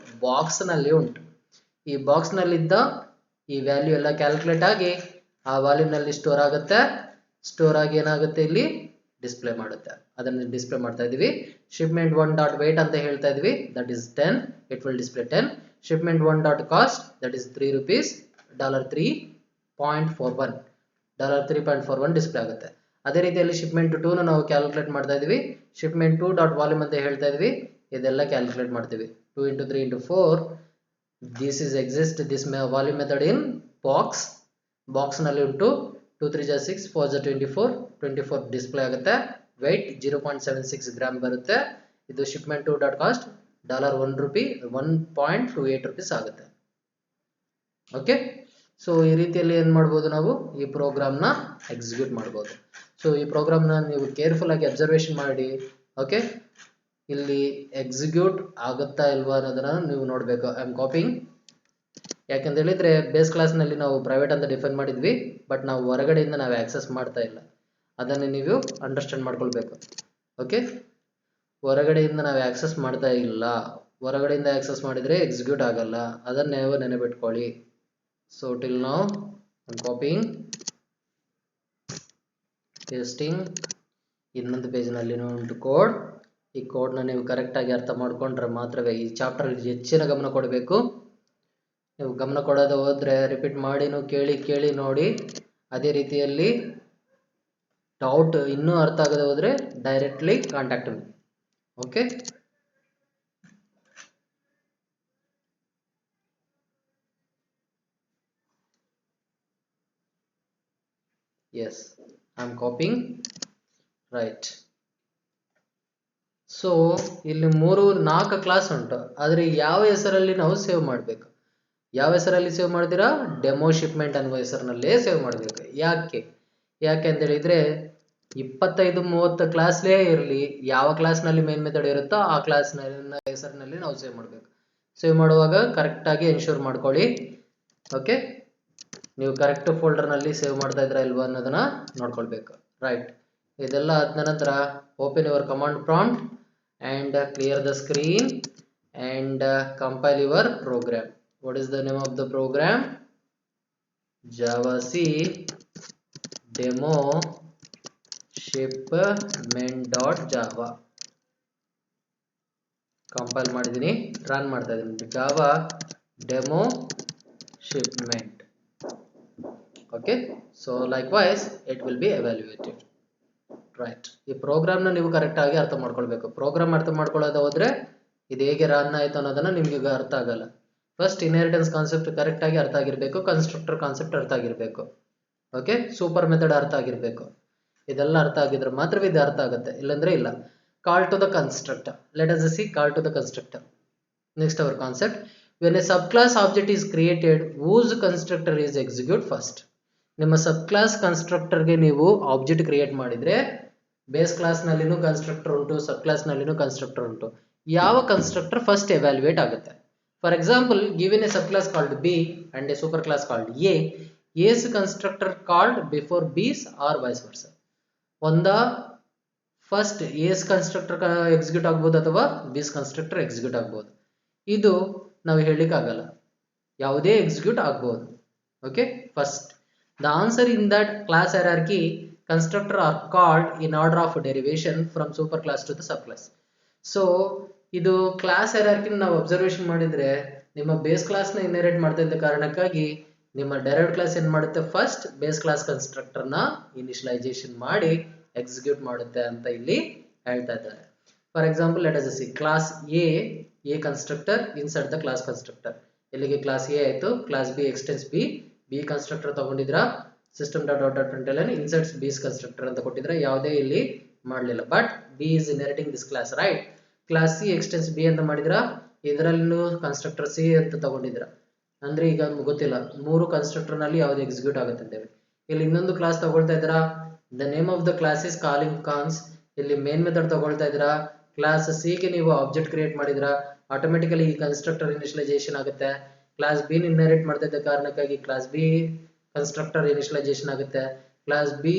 ಬಾಕ್ಸ್ ನಲ್ಲಿ ಉಂಟು. ಈ ಬಾಕ್ಸ್ ನಲ್ಲಿದ್ದ ಈ ವ್ಯಾಲ್ಯೂ ಎಲ್ಲ ಕ್ಯಾಲ್ಕುಲೇಟ್ ಆಗಿ ಆ ವಾಲ್ಯೂಮ್ ನಲ್ಲಿ ಸ್ಟೋರ್ ಆಗುತ್ತೆ. ಸ್ಟೋರ್ ಆಗಿ ಏನಾಗುತ್ತೆ? ಇಲ್ಲಿ ಡಿಸ್ಪ್ಲೇ ಮಾಡುತ್ತೆ. ಅದನ್ನು ಡಿಸ್ಪ್ಲೇ ಮಾಡ್ತಾ ಇದೀವಿ. ಶಿಪ್ಮೆಂಟ್ ಒನ್ ಡಾಟ್ ವೇಟ್ ಅಂತ ಹೇಳ್ತಾ ಇದ್ವಿ, that is 10. It will display 10. Shipment one dot cost, that is 3 rupees, $3.41 $3.41 display ಆಗುತ್ತೆ. ಅದೇ ರೀತಿಯಲ್ಲಿ ಶಿಪ್ಮೆಂಟ್ 2 ನಾವು ಕ್ಯಾಲ್ಕುಲೇಟ್ ಮಾಡ್ತಾ ಇದೀವಿ. ಶಿಪ್ಮೆಂಟ್ 2 ಡಾಟ್ ವಾಲ್ಯೂಮ್ ಅಂತ ಹೇಳ್ತಾ ಇದ್ವಿ, ಇದೆಲ್ಲ ಕ್ಯಾಲ್ಕುಲೇಟ್ ಮಾಡ್ತೀವಿ. 2 into 3 into 4, this is exist this volume method in box ನಲ್ಲಿ ಉಂಟು. 2 3 6 4 24 ಡಿಸ್ಪ್ಲೇ ಆಗುತ್ತೆ. weight 0.76 ಗ್ರಾಮ್ ಬರುತ್ತೆ. ಇದು ಶಿಪ್ಮೆಂಟ್ 2 ಡಾಟ್ ಕಾಸ್ಟ್ $1.28 rupees ಆಗುತ್ತೆ. ಓಕೆ, ಸೊ ಈ ರೀತಿಯಲ್ಲಿ ಏನು ಮಾಡ್ಬೋದು? ನಾವು ಈ ಪ್ರೋಗ್ರಾಮ್ನ ಎಕ್ಸಿಕ್ಯೂಟ್ ಮಾಡ್ಬೋದು. ಸೊ ಈ ಪ್ರೋಗ್ರಾಮ್ನ ನೀವು ಕೇರ್ಫುಲ್ ಆಗಿ ಅಬ್ಸರ್ವೇಷನ್ ಮಾಡಿ. ಓಕೆ, ಇಲ್ಲಿ ಎಕ್ಸಿಕ್ಯೂಟ್ ಆಗುತ್ತಾ ಇಲ್ವಾ ಅನ್ನೋದನ್ನ ನೀವು ನೋಡಬೇಕು. I am copying. ಯಾಕಂತ ಹೇಳಿದ್ರೆ ಬೇಸ್ ಕ್ಲಾಸ್ನಲ್ಲಿ ನಾವು ಪ್ರೈವೇಟ್ ಅಂತ ಡಿಫೈನ್ ಮಾಡಿದ್ವಿ, ಬಟ್ ನಾವು ಹೊರಗಡೆಯಿಂದ ನಾವು ಆಕ್ಸೆಸ್ ಮಾಡ್ತಾ ಇಲ್ಲ. ಅದನ್ನು ನೀವು ಅಂಡರ್ಸ್ಟ್ಯಾಂಡ್ ಮಾಡ್ಕೊಳ್ಬೇಕು. ಓಕೆ, ಹೊರಗಡೆಯಿಂದ ನಾವು ಆಕ್ಸೆಸ್ ಮಾಡ್ತಾ ಇಲ್ಲ. ಹೊರಗಡೆಯಿಂದ ಆಕ್ಸೆಸ್ ಮಾಡಿದರೆ ಎಕ್ಸಿಕ್ಯೂಟ್ ಆಗಲ್ಲ. ಅದನ್ನ ನೀವು ನೆನಪಿಟ್ಕೊಳ್ಳಿ. So till now I am copying, pasting. ಇನ್ನೊಂದು ಪೇಜ್ನಲ್ಲಿ ಉಂಟು ಕೋಡ್. ಈ ಕೋಡ್ನ ನೀವು ಕರೆಕ್ಟಾಗಿ ಅರ್ಥ ಮಾಡ್ಕೊಂಡ್ರೆ ಮಾತ್ರವೇ ಈ ಚಾಪ್ಟರ್ ಹೆಚ್ಚಿನ ಗಮನ ಕೊಡಬೇಕು. ನೀವು ಗಮನ ಕೊಡೋದು ಹೋದರೆ ರಿಪೀಟ್ ಮಾಡಿನೂ ಕೇಳಿ ನೋಡಿ. ಅದೇ ರೀತಿಯಲ್ಲಿ ಡೌಟ್ ಇನ್ನೂ ಅರ್ಥ ಆಗದೆ ಹೋದರೆ directly contact me. Okay, yes, I am copying. Right. So ಇಲ್ಲಿ 4 ಕ್ಲಾಸ್ ಉಂಟು. ಆದರೆ ಯಾವ ಹೆಸರಲ್ಲಿ ನಾವು ಸೇವ್ ಮಾಡಬೇಕು? ಯಾವ ಹೆಸರಲ್ಲಿ ಸೇವ್ ಮಾಡ್ತೀರಾ? ಡೆಮೋ ಶಿಪ್ಮೆಂಟ್ ಅನ್ನುವ ಹೆಸರಿನಲ್ಲೇ ಸೇವ್ ಮಾಡಬೇಕು. ಯಾಕೆ ಅಂತ ಹೇಳಿದ್ರೆ 25-30 ಕ್ಲಾಸ್ಲೇ ಇರಲಿ, ಯಾವ ಕ್ಲಾಸ್ನಲ್ಲಿ ಮೇನ್ ಮೆಥಡ್ ಇರುತ್ತೋ ಆ ಕ್ಲಾಸ್ನ ಹೆಸರಿನಲ್ಲಿ ನಾವು ಸೇವ್ ಮಾಡಬೇಕು. ಸೇವ್ ಮಾಡುವಾಗ ಕರೆಕ್ಟಾಗಿ ಎನ್ಶೂರ್ ಮಾಡ್ಕೊಳ್ಳಿ. ಓಕೆ, ನೀವು ಕರೆಕ್ಟ್ ಫೋಲ್ಡರ್ನಲ್ಲಿ ಸೇವ್ ಮಾಡ್ತಾ ಇದ್ರಾ ಇಲ್ವಾ ಅನ್ನೋದನ್ನ ನೋಡ್ಕೊಳ್ಬೇಕು. ರೈಟ್. ಇದೆಲ್ಲ ಆದ ನಂತರ open your command prompt and clear the screen and compile your program. What is the name of the program? Java C demo shipment.java. Compile ಮಾಡಿದ್ದೀನಿ, ರನ್ ಮಾಡ್ತಾ ಇದ್ದೀನಿ. Java demo shipment. Okay, so likewise it will be evaluated. Right. ಈ ಪ್ರೋಗ್ರಾಮ್ನ ನೀವು ಕರೆಕ್ಟಾಗಿ ಅರ್ಥ ಮಾಡ್ಕೊಳ್ಬೇಕು. Program ಅರ್ಥ ಮಾಡ್ಕೊಳ್ಳೋದು ಹೋದ್ರೆ ಇದು ಹೇಗೆ ರನ್ ಆಯಿತು ಅನ್ನೋದನ್ನ ನಿಮ್ಗೆ ಈಗ ಅರ್ಥ ಆಗಲ್ಲ. ಫಸ್ಟ್ ಇನ್ಹೆರಿಟೆನ್ಸ್ ಕಾನ್ಸೆಪ್ಟ್ ಕರೆಕ್ಟಾಗಿ ಅರ್ಥ ಆಗಿರಬೇಕು. ಕನ್ಸ್ಟ್ರಕ್ಟರ್ ಕಾನ್ಸೆಪ್ಟ್ ಅರ್ಥ ಆಗಿರಬೇಕು. ಓಕೆ, ಸೂಪರ್ ಮೆಥಡ್ ಅರ್ಥ ಆಗಿರಬೇಕು. ಇದೆಲ್ಲ ಅರ್ಥ ಆಗಿದ್ರೆ ಮಾತ್ರವೇ ಇದು ಅರ್ಥ ಆಗುತ್ತೆ, ಇಲ್ಲಾಂದ್ರೆ ಇಲ್ಲ. Call to the constructor. Let us see call to the constructor. Next our concept. When a sub class object is created, whose constructor is execute first. ನಿಮ್ಮ ಸಬ್ ಕ್ಲಾಸ್ ಕನ್ಸ್ಟ್ರಕ್ಟರ್ಗೆ ನೀವು ಆಬ್ಜೆಕ್ಟ್ ಕ್ರಿಯೇಟ್ ಮಾಡಿದ್ರೆ ಬೇಸ್ ಕ್ಲಾಸ್ ನಲ್ಲಿನೂ constructor ಉಂಟು, sub class ನಲ್ಲಿನೂ constructor ಉಂಟು. ಯಾವ constructor first evaluate ಆಗುತ್ತೆ? For example, given a sub class called B and a super class called A, A's constructor called before B's or vice versa. ಒಂದ first S constructor execute ಆಗ್ಬೋದು ಅಥವಾ ಬೀಸ್ constructor execute ಆಗ್ಬೋದು. ಇದು ನಾವು ಹೇಳಲಿಕ್ಕೆ ಆಗಲ್ಲ, ಯಾವುದೇ ಎಕ್ಸಿಕ್ಯೂಟ್ ಆಗ್ಬೋದು. Okay, first the answer in that class hierarchy, constructor are called in order of derivation from superclass to the subclass. So ಇದು ಕ್ಲಾಸ್ ಹೈರಾರ್ಕಿ ನಾವು ಅಬ್ಸರ್ವೇಷನ್ ಮಾಡಿದ್ರೆ ನಿಮ್ಮ ಬೇಸ್ ಕ್ಲಾಸ್ ನ ಇನ್ಹೆರಿಟ್ ಮಾಡ್ತಾ ಇದ್ದ ಕಾರಣಕ್ಕಾಗಿ ನಿಮ್ಮ ಡೆರೈವ್ಡ್ ಕ್ಲಾಸ್ ಏನ್ ಮಾಡುತ್ತೆ? ಫಸ್ಟ್ ಬೇಸ್ ಕ್ಲಾಸ್ ಕನ್ಸ್ಟ್ರಕ್ಟರ್ ನ ಇನಿಷಿಯಲೈಸೇಷನ್ ಮಾಡಿ ಎಕ್ಸಿಕ್ಯೂಟ್ ಮಾಡುತ್ತೆ ಅಂತ ಇಲ್ಲಿ ಹೇಳ್ತಾ ಇದ್ದಾರೆ. For example, let us see class A constructor insert the class constructor. ಇಲ್ಲಿಗೆ ಕ್ಲಾಸ್ ಎ ಆಯ್ತು. Class B extends B constructor ತಗೊಂಡಿದ್ರ, system dot out dot println inserts B's constructor ಅಂತ ಕೊಟ್ಟಿದ್ರೆ ಯಾವುದೇ ಇಲ್ಲಿ ಮಾಡಲಿಲ್ಲ. But B is inheriting this class, right? Class C extends B ಅಂತ ಮಾಡಿದ್ರ, ಇದರಲ್ಲೂ ಕನ್ಸ್ಟ್ರಕ್ಟರ್ ಸಿ ಅಂತ ತಗೊಂಡಿದ್ರ ಅಂದ್ರೆ ಈಗ ಗೊತ್ತಿಲ್ಲ 3 ಕನ್ಸ್ಟ್ರಕ್ಟರ್ ನಲ್ಲಿ ಯಾವ್ದು ಎಕ್ಸಿಕ್ಯೂಟ್ ಆಗುತ್ತೆ ಅಂತೇಳಿ. ಇಲ್ಲಿ ಇನ್ನೊಂದು ಕ್ಲಾಸ್ ತಗೊಳ್ತಾ ಇದ್ರ, the name of the class is calling cons. ಇಲ್ಲಿ ಮೇನ್ ಮೆಥಡ್ ತಗೊಳ್ತಾ ಇದ್ರ, ಕ್ಲಾಸ್ ಸಿ ಗೆ ನೀವು ಆಬ್ಜೆಕ್ಟ್ ಕ್ರಿಯೇಟ್ ಮಾಡಿದ್ರ, ಆಟೋಮೆಟಿಕಲಿ ಈ ಕನ್ಸ್ಟ್ರಕ್ಟರ್ ಇನಿಷಿಯಲೈಸೇಷನ್ ಆಗುತ್ತೆ. ಕ್ಲಾಸ್ ಬಿ ಇನ್ಹೆರಿಟ್ ಮಾಡ್ತಾ ಇದ್ದ ಕಾರಣಕ್ಕಾಗಿ ಕ್ಲಾಸ್ ಬಿ ಕನ್ಸ್ಟ್ರಕ್ಟರ್ ಇನಿಷಿಯಲೈಸೇಷನ್ ಆಗುತ್ತೆ. ಕ್ಲಾಸ್ ಬಿ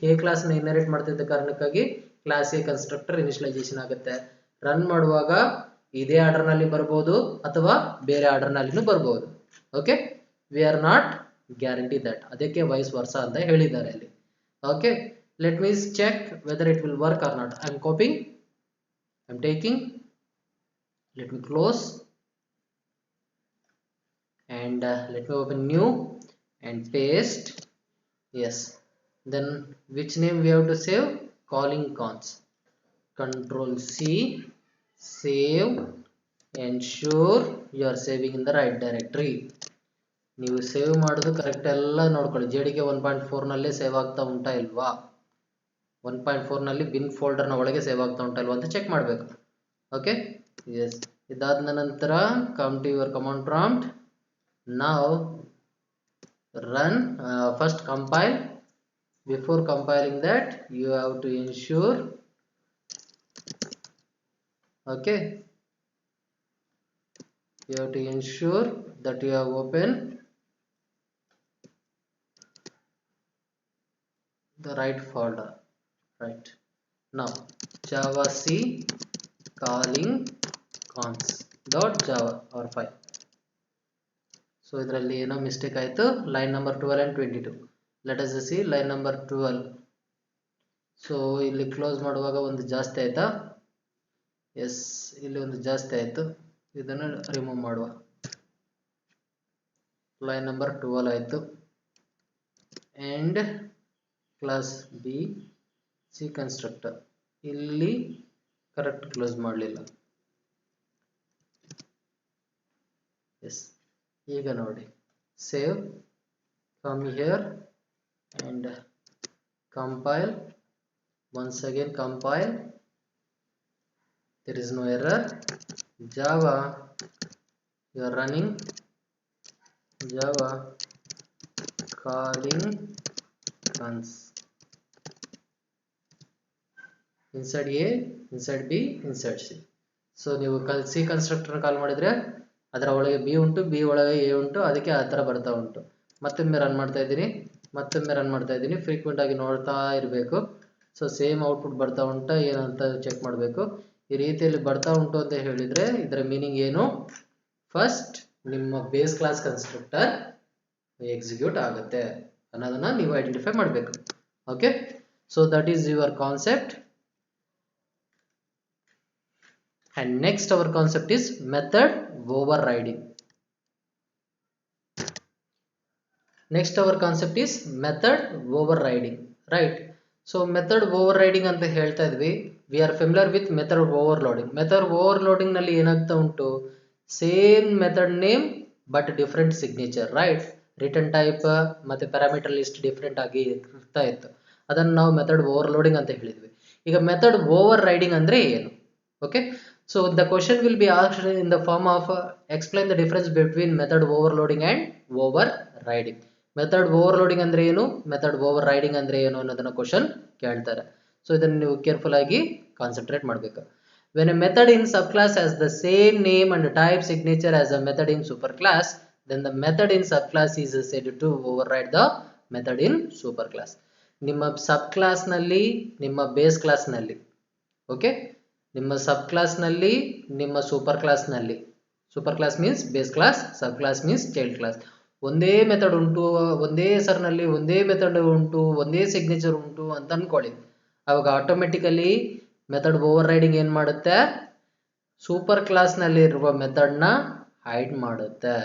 ಎ ಕ್ಲಾಸ್ ನ ಇನ್ಹೆರಿಟ್ ಮಾಡ್ತಾ ಇದ್ದ ಕಾರಣಕ್ಕಾಗಿ ಕ್ಲಾಸ್ ಎ ಕನ್ಸ್ಟ್ರಕ್ಟರ್ ಇನಿಷಿಯಲೈಸೇಷನ್ ಆಗುತ್ತೆ. ರನ್ ಮಾಡುವಾಗ ಇದೇ ಆರ್ಡರ್ ನಲ್ಲಿ ಬರಬಹುದು ಅಥವಾ ಬೇರೆ ಆರ್ಡರ್ ನಲ್ಲಿನೂ ಬರಬಹುದು. Okay, we are not guarantee that, ಅದಕ್ಕೆ ವೈಸ್ ವರ್ಸಾ ಅಂತ ಹೇಳಿದ್ದಾರೆ ಅಲ್ಲಿ. Okay, let me check whether it will work or not. I am copying, I am taking, let me close and let me open new and paste. Yes, then which name we have to save? Calling cons. Control C, save, ensure you are saving in the right directory. ನೀವು save ಮಾಡೋದು correct ಎಲ್ಲ ನೋಡ್ಕೊಳ್ಳಿ. JDK 1.4 ನಲ್ಲಿ save ಆಗ್ತಾ ಉಂಟಾ ಇಲ್ವಾ, 1.4 ನಲ್ಲಿ bin folder ನ ಒಳಗೆ ಸೇವ್ ಆಗ್ತಾ ಉಂಟಾ ಇಲ್ವಾ ಅಂತ ಚೆಕ್ ಮಾಡಬೇಕು. ಓಕೆ, yes, ಇದಾದ ನಂತರ come to your command prompt. Now run, first compile. Before compiling that you have to ensure, okay, you have to ensure that you have opened the right folder. Right, now java c calling cons.java or file. So ಇದರಲ್ಲಿ ಏನೋ mistake ಆಯಿತು, line number 12 and 22. Let us C line number 12. So ಇಲ್ಲಿ close ಮಾಡುವಾಗ ಒಂದು ಜಾಸ್ತಿ ಆಯ್ತಾ? S, ಇಲ್ಲಿ ಒಂದು ಜಾಸ್ತಿ ಆಯಿತು, ಇದನ್ನು ರಿಮೂವ್ ಮಾಡುವ. ಲೈನ್ ನಂಬರ್ 12 ಆಯಿತು. And class B C constructor ಇಲ್ಲಿ ಕರೆಕ್ಟ್ ಕ್ಲೋಸ್ ಮಾಡಲಿಲ್ಲ. ಎಸ್, ಈಗ ನೋಡಿ, save, come here and compile. Once again compile, there is no error. Java, you are running Java calling cons, inside A, inside B, inside C. So ನೀವು C constructor ಕಾಲ್ ಮಾಡಿದ್ರೆ ಅದರ ಒಳಗೆ B ಉಂಟು, B ಒಳಗೆ A ಉಂಟು, ಅದಕ್ಕೆ ಆ ಥರ ಬರ್ತಾ ಉಂಟು. ಮತ್ತೊಮ್ಮೆ ರನ್ ಮಾಡ್ತಾ ಇದ್ದೀನಿ, ಫ್ರೀಕ್ವೆಂಟ್ ಆಗಿ ನೋಡ್ತಾ ಇರಬೇಕು. ಸೊ ಸೇಮ್ ಔಟ್ಪುಟ್ ಬರ್ತಾ ಉಂಟಾ ಏನಂತ ಚೆಕ್ ಮಾಡಬೇಕು. ಈ ರೀತಿಯಲ್ಲಿ ಬರ್ತಾ ಉಂಟು ಅಂತ ಹೇಳಿದರೆ ಇದರ ಮೀನಿಂಗ್ ಏನು? ಫಸ್ಟ್ ನಿಮ್ಮ ಬೇಸ್ ಕ್ಲಾಸ್ ಕನ್ಸ್ಟ್ರಕ್ಟರ್ ಎಕ್ಸಿಕ್ಯೂಟ್ ಆಗುತ್ತೆ ಅನ್ನೋದನ್ನ ನೀವು ಐಡೆಂಟಿಫೈ ಮಾಡಬೇಕು. Okay, so that is your concept. And next our concept is method overriding. Next our concept is method overriding, right? So method overriding ಅಂತ ಹೇಳ್ತಾ ಇದ್ವಿ. We are familiar with method overloading. Method overloading ನಲ್ಲಿ ಏನಾಗ್ತಾ ಉಂಟು, same method name but different signature, right? Return type ಮತ್ತೆ parameter list different ಆಗಿ ಇರ್ತಾ ಇತ್ತು. ಅದನ್ನು ನಾವು ಮೆಥಡ್ ಓವರ್ಲೋಡಿಂಗ್ ಅಂತ ಹೇಳಿದ್ವಿ. ಈಗ ಮೆಥಡ್ ಓವರ್ ರೈಡಿಂಗ್ ಅಂದ್ರೆ ಏನು? Okay, so the question will be asked in the form of explain the difference between method overloading and overriding. Method overloading ಅಂದ್ರೆ ಏನು, ಮೆಥಡ್ overriding ಅಂದ್ರೆ ಏನು ಅನ್ನೋದನ್ನ ಕ್ವಶನ್ ಕೇಳ್ತಾರೆ. ಸೊ ಇದನ್ನು ನೀವು ಕೇರ್ಫುಲ್ ಆಗಿ ಕಾನ್ಸಂಟ್ರೇಟ್ ಮಾಡಬೇಕು. When a method in subclass has the same name and type signature as a method in superclass, then the method in subclass is said to override the method in superclass. ನಿಮ್ಮ sub class ನಲ್ಲಿ, ನಿಮ್ಮ base class ನಲ್ಲಿ, okay, ನಿಮ್ಮ sub class ನಲ್ಲಿ, ನಿಮ್ಮ super class ನಲ್ಲಿ, super class means base class, sub class means child class, ಒಂದೇ method ಉಂಟು, ಒಂದೇ ಹೆಸರಿನಲ್ಲಿ ಒಂದೇ ಮೆಥಡ್ ಉಂಟು, ಒಂದೇ ಸಿಗ್ನೇಚರ್ ಉಂಟು ಅಂತ ಅನ್ಕೊಳ್ಳಿ. ಅವಾಗ ಆಟೋಮೆಟಿಕಲಿ ಮೆಥಡ್ ಓವರ್ ರೈಡಿಂಗ್ ಏನ್ ಮಾಡುತ್ತೆ, ಸೂಪರ್ ಕ್ಲಾಸ್ ನಲ್ಲಿ ಇರುವ ಮೆಥಡ್ ನ ಹೈಡ್ ಮಾಡುತ್ತೆ.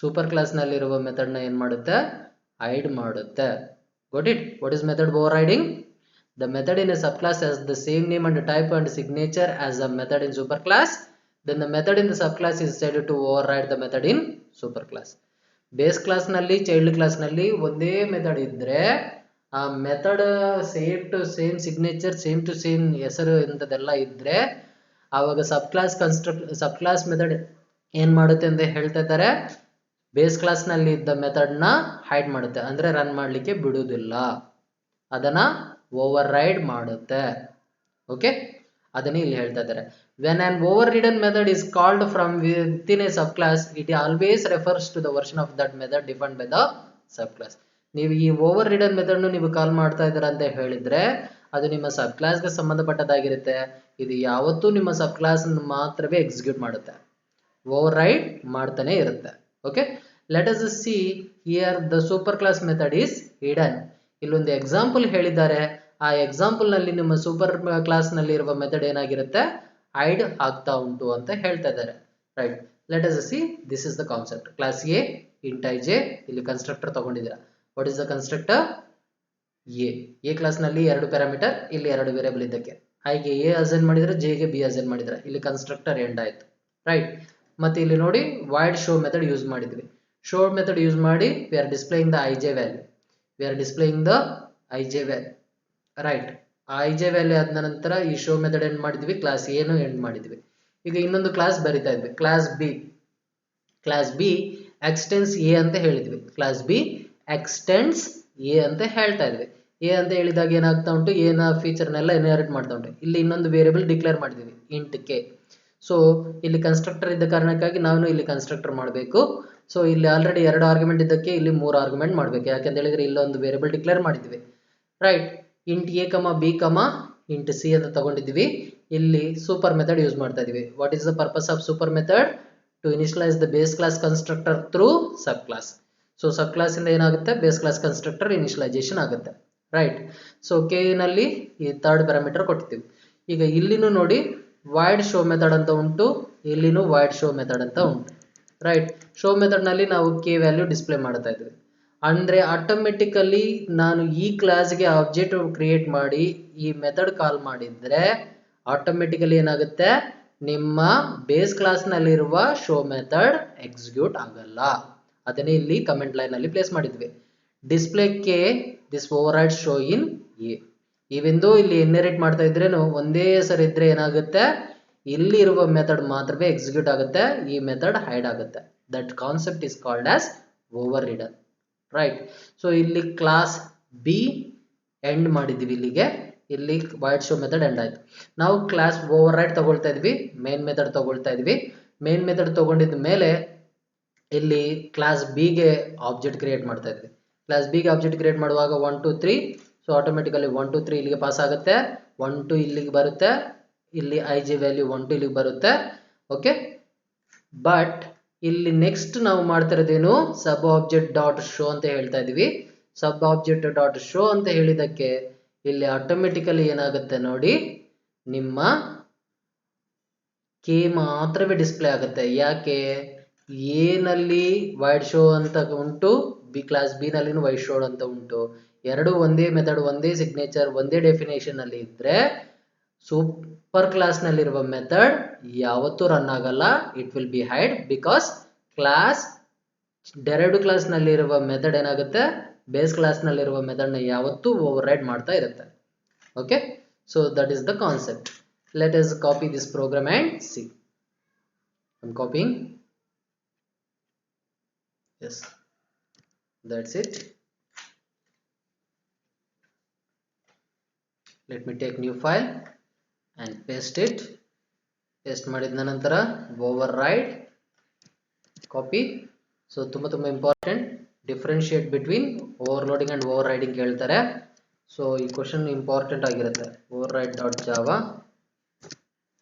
ಸೂಪರ್ ಕ್ಲಾಸ್ ನಲ್ಲಿ ಇರುವ ಮೆಥಡ್ ನ ಏನ್ ಮಾಡುತ್ತೆ, ಹೈಡ್ ಮಾಡುತ್ತೆ. got it? What is method overriding? The method in a subclass has the same name and type and signature as a method in superclass. Then the method in the subclass is said to override the method in superclass. Base class ನಲ್ಲಿ, child class ನಲ್ಲಿ ಒಂದೇ method ಇದ್ರೆ ಆ method same to same signature, same to same ಹೆಸರು ಇಂಥದೆಲ್ಲ ಇದ್ರೆ ಆವಾಗ ಸಬ್ class method ಏನ್ ಮಾಡುತ್ತೆ ಅಂತ ಹೇಳ್ತಾ ಇದ್ದಾರೆ, ಬೇಸ್ ಕ್ಲಾಸ್ ನಲ್ಲಿ ಇದ್ದ ಮೆಥಡ್ ನ ಹೈಡ್ ಮಾಡುತ್ತೆ, ಅಂದ್ರೆ ರನ್ ಮಾಡ್ಲಿಕ್ಕೆ ಬಿಡುವುದಿಲ್ಲ, ಅದನ್ನ ಓವರ್ ರೈಡ್ ಮಾಡುತ್ತೆ. ಓಕೆ, ಅದನ್ನೇ ಇಲ್ಲಿ ಹೇಳ್ತಾ ಇದ್ದಾರೆ. When an overridden method is called from within a sub class it always refers to the version of that method defined by the sub class. ನೀವು ಈ ಓವರ್ ರಿಡನ್ ಮೆಥಡ್ ನೀವು ಕಾಲ್ ಮಾಡ್ತಾ ಇದ್ದೀರಾ ಅಂತ ಹೇಳಿದ್ರೆ ಅದು ನಿಮ್ಮ ಸಬ್ ಕ್ಲಾಸ್ಗೆ ಸಂಬಂಧಪಟ್ಟದಾಗಿರುತ್ತೆ. ಇದು ಯಾವತ್ತೂ ನಿಮ್ಮ ಸಬ್ ಕ್ಲಾಸ್ ಮಾತ್ರವೇ ಎಕ್ಸಿಕ್ಯೂಟ್ ಮಾಡುತ್ತೆ, ಓವರ್ ರೈಡ್ ಮಾಡ್ತಾನೆ ಇರುತ್ತೆ. Okay, let us see here the super class method is hidden. ಇಲ್ಲೊಂದು ಎಕ್ಸಾಂಪಲ್ ಹೇಳಿದ್ದಾರೆ, ಆ ಎಕ್ಸಾಂಪಲ್ ನಲ್ಲಿ ನಿಮ್ಮ ಸೂಪರ್ ಕ್ಲಾಸ್ ನಲ್ಲಿ ಇರುವ ಮೆಥಡ್ ಏನಾಗಿರುತ್ತೆ, ಹೈಡ್ ಆಗ್ತಾ ಉಂಟು ಅಂತ ಹೇಳ್ತಾ ಇದ್ದಾರೆ. Right, let us see this is the concept. Class A int I J, ಇಲ್ಲಿ ಕನ್ಸ್ಟ್ರಕ್ಟರ್ ತಗೊಂಡಿದ್ದೀರಾ. What is the constructor? A class ನಲ್ಲಿ 2 ಪ್ಯಾರಾಮೀಟರ್, ಇಲ್ಲಿ 2 ವೇರಿಯಬಲ್ ಇದ್ದಕ್ಕೆ ಐಗೆ ಎ ಅಸೈನ್ ಮಾಡಿದ್ರೆ ಜೆಗೆ ಬಿ ಅಸೈನ್ ಮಾಡಿದ್ರೆ ಇಲ್ಲಿ ಕನ್ಸ್ಟ್ರಕ್ಟರ್ ಎಂಡ್ ಆಯ್ತು. ರೈಟ್, ಮತ್ತೆ ಇಲ್ಲಿ ನೋಡಿ ವಾಯ್ಡ್ ಶೋ ಮೆಥಡ್ ಯೂಸ್ ಮಾಡಿದ್ವಿ. ಶೋ ಮೆಥಡ್ ಯೂಸ್ ಮಾಡಿ we are displaying the IJ value, we are displaying the IJ value. Right, IJ value ಆದ ನಂತರ ಈ ಶೋ ಮೆಥಡ್ ಎಂಡ್ ಮಾಡಿದ್ವಿ, ಕ್ಲಾಸ್ ಏನು ಎಂಡ್ ಮಾಡಿದ್ವಿ. ಈಗ ಇನ್ನೊಂದು ಕ್ಲಾಸ್ ಬರಿತಾ ಇದ್ವಿ, class B. Class B extends A ಅಂತ ಹೇಳಿದ್ವಿ, ಕ್ಲಾಸ್ ಬಿ ಎಕ್ಸ್ಟೆನ್ಸ್ ಎ ಅಂತ ಹೇಳ್ತಾ ಇದ್ವಿ. ಎ ಅಂತ ಹೇಳಿದಾಗ ಏನಾಗ್ತಾ ಉಂಟು, ಎನ ಫೀಚರ್ನೆಲ್ಲ ಇನ್ಹೆರಿಟ್ ಮಾಡ್ತಾ ಉಂಟು. ಇಲ್ಲಿ ಇನ್ನೊಂದು ವೇರಿಯಬಲ್ ಡಿಕ್ಲೇರ್ ಮಾಡಿದ್ವಿ ಇಂಟ್ ಕೆ. ಸೊ ಇಲ್ಲಿ ಕನ್ಸ್ಟ್ರಕ್ಟರ್ ಇದ್ದ ಕಾರಣಕ್ಕಾಗಿ ನಾವು ಇಲ್ಲಿ ಕನ್ಸ್ಟ್ರಕ್ಟರ್ ಮಾಡಬೇಕು. ಸೊ ಇಲ್ಲಿ ಆಲ್ರೆಡಿ 2 ಆರ್ಗ್ಯುಮೆಂಟ್ ಇದ್ದಕ್ಕೆ ಇಲ್ಲಿ 3 ಆರ್ಗ್ಯುಮೆಂಟ್ ಮಾಡಬೇಕು, ಯಾಕೆಂತ ಹೇಳಿದ್ರೆ ಇಲ್ಲೊಂದು ವೇರಿಯಬಲ್ ಡಿಕ್ಲೇರ್ ಮಾಡಿದ್ವಿ. Right, int a comma b comma int c ಅಂತ ತಗೊಂಡಿದ್ವಿ. ಇಲ್ಲಿ ಸೂಪರ್ ಮೆಥಡ್ ಯೂಸ್ ಮಾಡ್ತಾ ಇದೀವಿ. What is the purpose of super method? To initialise the base class constructor through sub class. So sub class ಇಂದ ಏನಾಗುತ್ತೆ, base class constructor initialisation ಆಗುತ್ತೆ. Right, so k ನಲ್ಲಿ ಈ 3rd ಪ್ಯಾರಾಮೀಟರ್ ಕೊಟ್ಟಿದ್ದೀವಿ. ಈಗ ಇಲ್ಲಿನೂ ನೋಡಿ ವೈಡ್ ಶೋ ಮೆಥಡ್ ಅಂತ ಉಂಟು, ಇಲ್ಲಿನೂ ವೈಡ್ ಶೋ ಮೆಥಡ್ ಅಂತ ಉಂಟು. ರೈಟ್, ಶೋ ಮೆಥಡ್ ನಲ್ಲಿ ನಾವು ಕೆ ವ್ಯಾಲ್ಯೂ ಡಿಸ್ಪ್ಲೇ ಮಾಡ್ತಾ ಇದ್ವಿ. ಅಂದ್ರೆ ಆಟೋಮೆಟಿಕಲಿ ನಾನು ಈ ಕ್ಲಾಸ್ಗೆ ಆಬ್ಜೆಕ್ಟ್ ಕ್ರಿಯೇಟ್ ಮಾಡಿ ಈ ಮೆಥಡ್ ಕಾಲ್ ಮಾಡಿದ್ರೆ ಆಟೋಮೆಟಿಕಲಿ ಏನಾಗುತ್ತೆ, ನಿಮ್ಮ ಬೇಸ್ ಕ್ಲಾಸ್ ನಲ್ಲಿರುವ ಶೋ ಮೆಥಡ್ ಎಕ್ಸಿಕ್ಯೂಟ್ ಆಗಲ್ಲ. ಅದನ್ನೇ ಇಲ್ಲಿ ಕಮೆಂಟ್ ಲೈನ್ ಅಲ್ಲಿ ಪ್ಲೇಸ್ ಮಾಡಿದ್ವಿ. Display K this override show in A. ಇವೆಂದು ಇಲ್ಲಿ ಇನ್ಹೆರಿಟ್ ಮಾಡ್ತಾ ಇದ್ರೇನು ಒಂದೇ ಹೆಸರು ಇದ್ರೆ ಏನಾಗುತ್ತೆ, ಇಲ್ಲಿ ಇರುವ ಮೆಥಡ್ ಮಾತ್ರವೇ ಎಕ್ಸಿಕ್ಯೂಟ್ ಆಗುತ್ತೆ, ಈ ಮೆಥಡ್ ಹೈಡ್ ಆಗುತ್ತೆ. That concept is called as over ridden. Right, so ಇಲ್ಲಿ ಕ್ಲಾಸ್ ಬಿ ಎಂಡ್ ಮಾಡಿದ್ವಿ, ಇಲ್ಲಿಗೆ ಇಲ್ಲಿ ವೈಡ್ ಶೋ ಮೆಥಡ್ ಎಂಡ್ ಆಯ್ತು. ನಾವು ಕ್ಲಾಸ್ ಓವರ್ ರೈಡ್ ತಗೊಳ್ತಾ ಇದ್ವಿ, ಮೇನ್ ಮೆಥಡ್ ತಗೊಳ್ತಾ ಇದ್ವಿ. ಮೇನ್ ಮೆಥಡ್ ತಗೊಂಡಿದ ಮೇಲೆ ಇಲ್ಲಿ ಕ್ಲಾಸ್ ಬಿ ಗೆ ಆಬ್ಜೆಕ್ಟ್ ಕ್ರಿಯೇಟ್ ಮಾಡ್ತಾ ಇದ್ವಿ. ಕ್ಲಾಸ್ ಬಿ ಗೆ ಆಬ್ಜೆಕ್ಟ್ ಕ್ರಿಯೇಟ್ ಮಾಡುವಾಗ 1 2 3, ಸೊ ಆಟೋಮೆಟಿಕಲಿ 1 2 3 ಇಲ್ಲಿಗೆ ಪಾಸ್ ಆಗುತ್ತೆ, 1 2 ಇಲ್ಲಿಗೆ ಬರುತ್ತೆ, ಇಲ್ಲಿ ಐ ಜೆ ವ್ಯಾಲ್ಯೂ 1 2 ಇಲ್ಲಿಗೆ ಬರುತ್ತೆ. ಓಕೆ, ಬಟ್ ಇಲ್ಲಿ ನೆಕ್ಸ್ಟ್ ನಾವು ಮಾಡ್ತಾ ಇರೋದೇನು, ಸಬ್ ಆಬ್ಜೆಕ್ಟ್ ಡಾಟ್ ಶೋ ಅಂತ ಹೇಳ್ತಾ ಇದೀವಿ. ಸಬ್ ಆಬ್ಜೆಕ್ಟ್ ಡಾಟ್ ಶೋ ಅಂತ ಹೇಳಿದಕ್ಕೆ ಇಲ್ಲಿ ಆಟೋಮೆಟಿಕಲಿ ಏನಾಗುತ್ತೆ ನೋಡಿ, ನಿಮ್ಮ ಕೆ ಮಾತ್ರವೇ ಡಿಸ್ಪ್ಲೇ ಆಗುತ್ತೆ. ಯಾಕೆ, ಎ ನಲ್ಲಿ ವೈಡ್ ಶೋ ಅಂತ ಉಂಟು, ಬಿ ಕ್ಲಾಸ್ ಬಿ ನಲ್ಲಿ ವೈಡ್ ಶೋ ಅಂತ ಉಂಟು. ಎರಡು ಒಂದೇ ಮೆಥಡ್, ಒಂದೇ ಸಿಗ್ನೇಚರ್, ಒಂದೇ ಡೆಫಿನೇಷನ್ ಅಲ್ಲಿ ಇದ್ರೆ ಸೂಪರ್ ಕ್ಲಾಸ್ ನಲ್ಲಿರುವ ಮೆಥಡ್ ಯಾವತ್ತೂ ರನ್ ಆಗಲ್ಲ, it will be hide. Because class derived class ನಲ್ಲಿರುವ ಮೆಥಡ್ ಏನಾಗುತ್ತೆ, ಬೇಸ್ ಕ್ಲಾಸ್ ನಲ್ಲಿರುವ ಮೆಥಡ್ ನ ಯಾವತ್ತೂ ಓವರ್ ರೈಡ್ ಮಾಡ್ತಾ ಇರುತ್ತೆ. Okay, so that is the concept. Let us copy this program and see. I'm copying. Yes, that's it. Let me take new file and paste it. Paste ಮಾಡಿದ ನಂತರ override, copy. So ತುಂಬಾ important, differentiate between overloading and overriding ಹೇಳ್ತಾರೆ. So ಈ question important ಆಗಿರುತ್ತೆ. override dot java.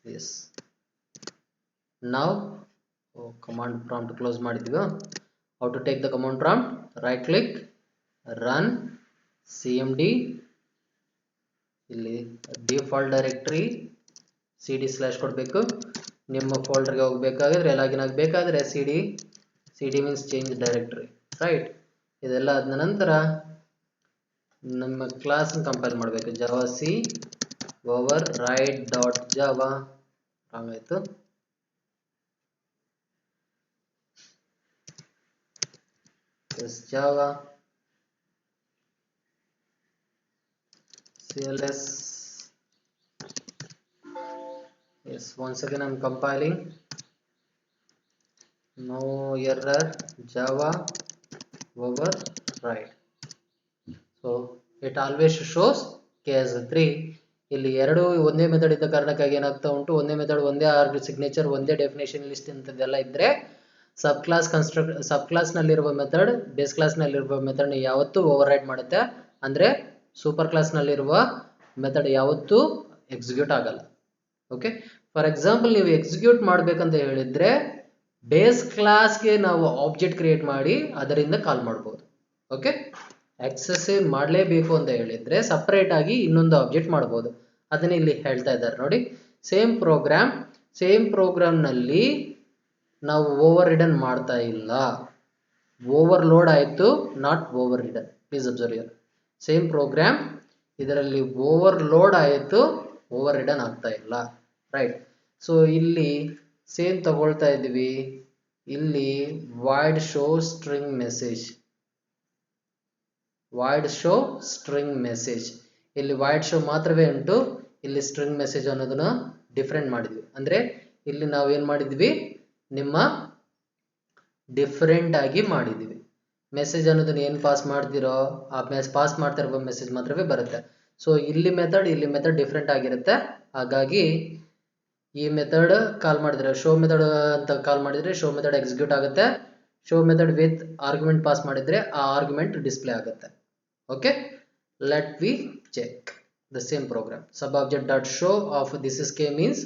Yes, now command prompt close ಮಾಡಿದ್ವಿ. How to take the command prompt? Right click, run cmd, ಇಲ್ಲಿ default directory cd/ ಕೊಡಬೇಕು. ನಿಮ್ಮ ಫೋಲ್ಡರ್ಗೆ ಹೋಗಬೇಕಾದ್ರೆ login ಆಗಬೇಕಾದ್ರೆ cd means change directory. Right, ಇದೆಲ್ಲ ಆದ ನಂತರ ನಮ್ಮ ಕ್ಲಾಸ್ ಕಂಪೈಲ್ ಮಾಡಬೇಕು. Java C override dot java ಆಯ್ತು. Yes, java cls. Yes, once again I'm compiling. No error, java override. So it always shows k as 3. ಇಲ್ಲಿ ಎರಡು ಒಂದೇ ಮೆಥಡ್ ಇದ್ದ ಕಾರಣಕ್ಕಾಗಿ ಏನಾಗ್ತಾ ಉಂಟು, ಒಂದೇ ಮೆಥಡ್ ಒಂದೇ ಸಿಗ್ನೇಚರ್ ಒಂದೇ ಡೆಫಿನೇಷನ್ ಲಿಸ್ಟ್ ಇಂಥದ್ದೆಲ್ಲ ಇದ್ರೆ ಸಬ್ ಕ್ಲಾಸ್ ನಲ್ಲಿರುವ ಮೆಥಡ್ ಬೇಸ್ ಕ್ಲಾಸ್ ನಲ್ಲಿರುವ ಮೆಥಡ್ ಯಾವತ್ತೂ ಓವರ್ ರೈಡ್ ಮಾಡುತ್ತೆ. ಅಂದ್ರೆ ಸೂಪರ್ ಕ್ಲಾಸ್ ನಲ್ಲಿರುವ ಮೆಥಡ್ ಯಾವತ್ತೂ ಎಕ್ಸಿಕ್ಯೂಟ್ ಆಗಲ್ಲ. ಓಕೆ, ಫಾರ್ ಎಕ್ಸಾಂಪಲ್ ನೀವು ಎಕ್ಸಿಕ್ಯೂಟ್ ಮಾಡ್ಬೇಕಂತ ಹೇಳಿದ್ರೆ ಬೇಸ್ ಕ್ಲಾಸ್ಗೆ ನಾವು ಆಬ್ಜೆಕ್ಟ್ ಕ್ರಿಯೇಟ್ ಮಾಡಿ ಅದರಿಂದ ಕಾಲ್ ಮಾಡ್ಬೋದು. ಓಕೆ, ಎಕ್ಸೆಸಿವ್ ಮಾಡಲೇಬೇಕು ಅಂತ ಹೇಳಿದ್ರೆ ಸಪರೇಟ್ ಆಗಿ ಇನ್ನೊಂದು ಆಬ್ಜೆಕ್ಟ್ ಮಾಡ್ಬೋದು. ಅದನ್ನ ಇಲ್ಲಿ ಹೇಳ್ತಾ ಇದ್ದಾರೆ ನೋಡಿ. ಸೇಮ್ ಪ್ರೋಗ್ರಾಮ್ ನಲ್ಲಿ ನಾವು ಓವರ್ ರಿಡನ್ ಮಾಡ್ತಾ ಇಲ್ಲ, ಓವರ್ಲೋಡ್ ಆಯಿತು, not overridden. Please observe here. Same program, ಇದರಲ್ಲಿ ಓವರ್ಲೋಡ್ ಆಯಿತು, ಓವರ್ ರಿಡನ್ ಆಗ್ತಾ ಇಲ್ಲ. ರೈಟ್. ಸೊ ಇಲ್ಲಿ ಸೇಮ್ ತಗೊಳ್ತಾ ಇದ್ದೀವಿ. ಇಲ್ಲಿ void show string message, ಇಲ್ಲಿ void show ಮಾತ್ರವೇ ಉಂಟು. ಇಲ್ಲಿ ಸ್ಟ್ರಿಂಗ್ ಮೆಸೇಜ್ ಅನ್ನೋದನ್ನ ಡಿಫರೆಂಟ್ ಮಾಡಿದ್ವಿ. ಅಂದ್ರೆ ಇಲ್ಲಿ ನಾವು ಏನ್ ಮಾಡಿದ್ವಿ, ನಿಮ್ಮ ಡಿಫರೆಂಟ್ ಆಗಿ ಮಾಡಿದ್ವಿ. ಮೆಸೇಜ್ ಅನ್ನೋದನ್ನ ಏನ್ ಪಾಸ್ ಮಾಡ್ತಿರೋ ಆ ಪಾಸ್ ಮಾಡ್ತಾ ಇರೋ ಮೆಸೇಜ್ ಮಾತ್ರವೇ ಬರುತ್ತೆ. ಸೊ ಇಲ್ಲಿ ಮೆಥಡ್ ಡಿಫರೆಂಟ್ ಆಗಿರುತ್ತೆ. ಹಾಗಾಗಿ ಈ ಮೆಥಡ್ ಕಾಲ್ ಮಾಡಿದ್ರೆ ಶೋ ಮೆಥಡ್ ಅಂತ ಕಾಲ್ ಮಾಡಿದ್ರೆ ಶೋ ಮೆಥಡ್ ಎಕ್ಸಿಕ್ಯೂಟ್ ಆಗುತ್ತೆ. Show method with argument pass ಮಾಡಿದ್ರೆ ಆ ಆರ್ಗ್ಯುಮೆಂಟ್ ಡಿಸ್ಪ್ಲೇ ಆಗುತ್ತೆ. Okay, let we check the same program. Sub object dot show of this is k means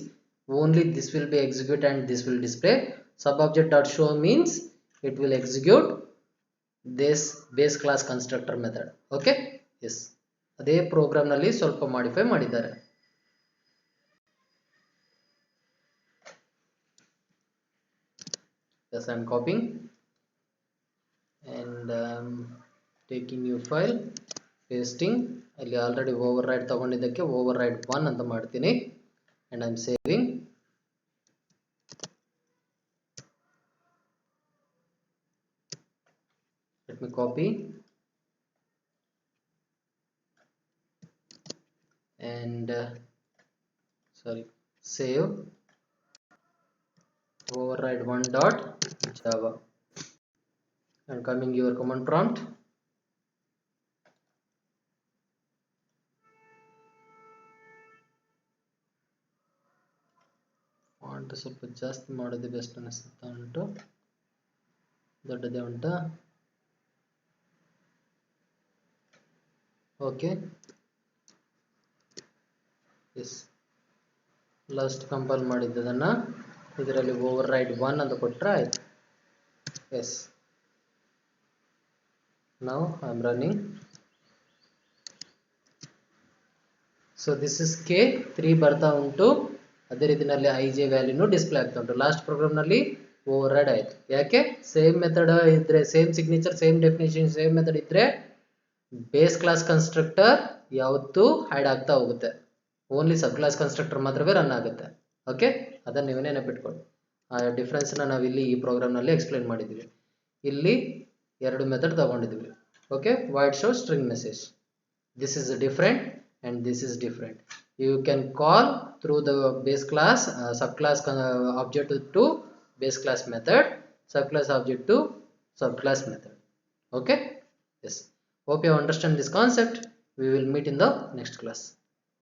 only this will be execute and this will display. Sub object dot show means it will execute this base class constructor method. Okay, yes, ಅದೇ program ನಲ್ಲಿ ಸ್ವಲ್ಪ modify ಮಾಡಿದ್ದಾರೆ. Yes, I am copying and taking new file, pasting. ಅಲ್ಲಿ already override ತಗೊಂಡಿದ್ದಕ್ಕೆ override 1 ಅಂತ ಮಾಡ್ತೀನಿ and I am saving. Let me copy and save override 1 dot java and coming your command prompt. Font ಸ್ವಲ್ಪ ಜಾಸ್ತಿ ಮಾಡೋದು best ಅನಿಸುತ್ತಾ ಉಂಟು, ದೊಡ್ಡದೇ ಉಂಟಾ? ಓಕೆ, ಎಸ್, ಲಾಸ್ಟ್ ಕಂಪೈಲ್ ಮಾಡಿದ್ದದನ್ನು ಇದರಲ್ಲಿ ಓವರ್ರೈಡ್ 1 ಅಂತ ಕೊಟ್ಟರೆ ಆಯಿತು. Yes, now I am running. So this is k 3 ಬರ್ತಾ ಉಂಟು. ಅದೇ ರೀತಿಯಲ್ಲಿ IJ ವ್ಯಾಲ್ಯೂನು ಡಿಸ್ಪ್ಲೇ ಆಗ್ತಾ ಉಂಟು. ಲಾಸ್ಟ್ ಪ್ರೋಗ್ರಾಮ್ನಲ್ಲಿ ಓವರ್ರೈಡ್ ಆಯಿತು. ಯಾಕೆ? ಸೇಮ್ ಮೆಥಡ್ ಇದ್ರೆ, same signature, same definition, same method ಇದ್ರೆ ಬೇಸ್ ಕ್ಲಾಸ್ ಕನ್ಸ್ಟ್ರಕ್ಟರ್ ಯಾವತ್ತೂ ಹೈಡ್ ಆಗ್ತಾ ಹೋಗುತ್ತೆ. ಓನ್ಲಿ ಸಬ್ ಕ್ಲಾಸ್ ಕನ್ಸ್ಟ್ರಕ್ಟರ್ ಮಾತ್ರವೇ ರನ್ ಆಗುತ್ತೆ. ಓಕೆ, ಅದನ್ನು ನೀವೇ ನೆನಪಿಟ್ಕೊಳ್ಳಿ. ಆ ಡಿಫ್ರೆನ್ಸ್ನ ನಾವಿಲ್ಲಿ ಈ ಪ್ರೋಗ್ರಾಮ್ನಲ್ಲಿ ಎಕ್ಸ್ಪ್ಲೇನ್ ಮಾಡಿದ್ವಿ. ಇಲ್ಲಿ ಎರಡು ಮೆಥಡ್ ತಗೊಂಡಿದ್ವಿ. Okay, void show string message. This is different and this is different. You can call through the base class subclass object to base class method, subclass object to subclass method. Okay, yes, hope you understand this concept. We will meet in the next class.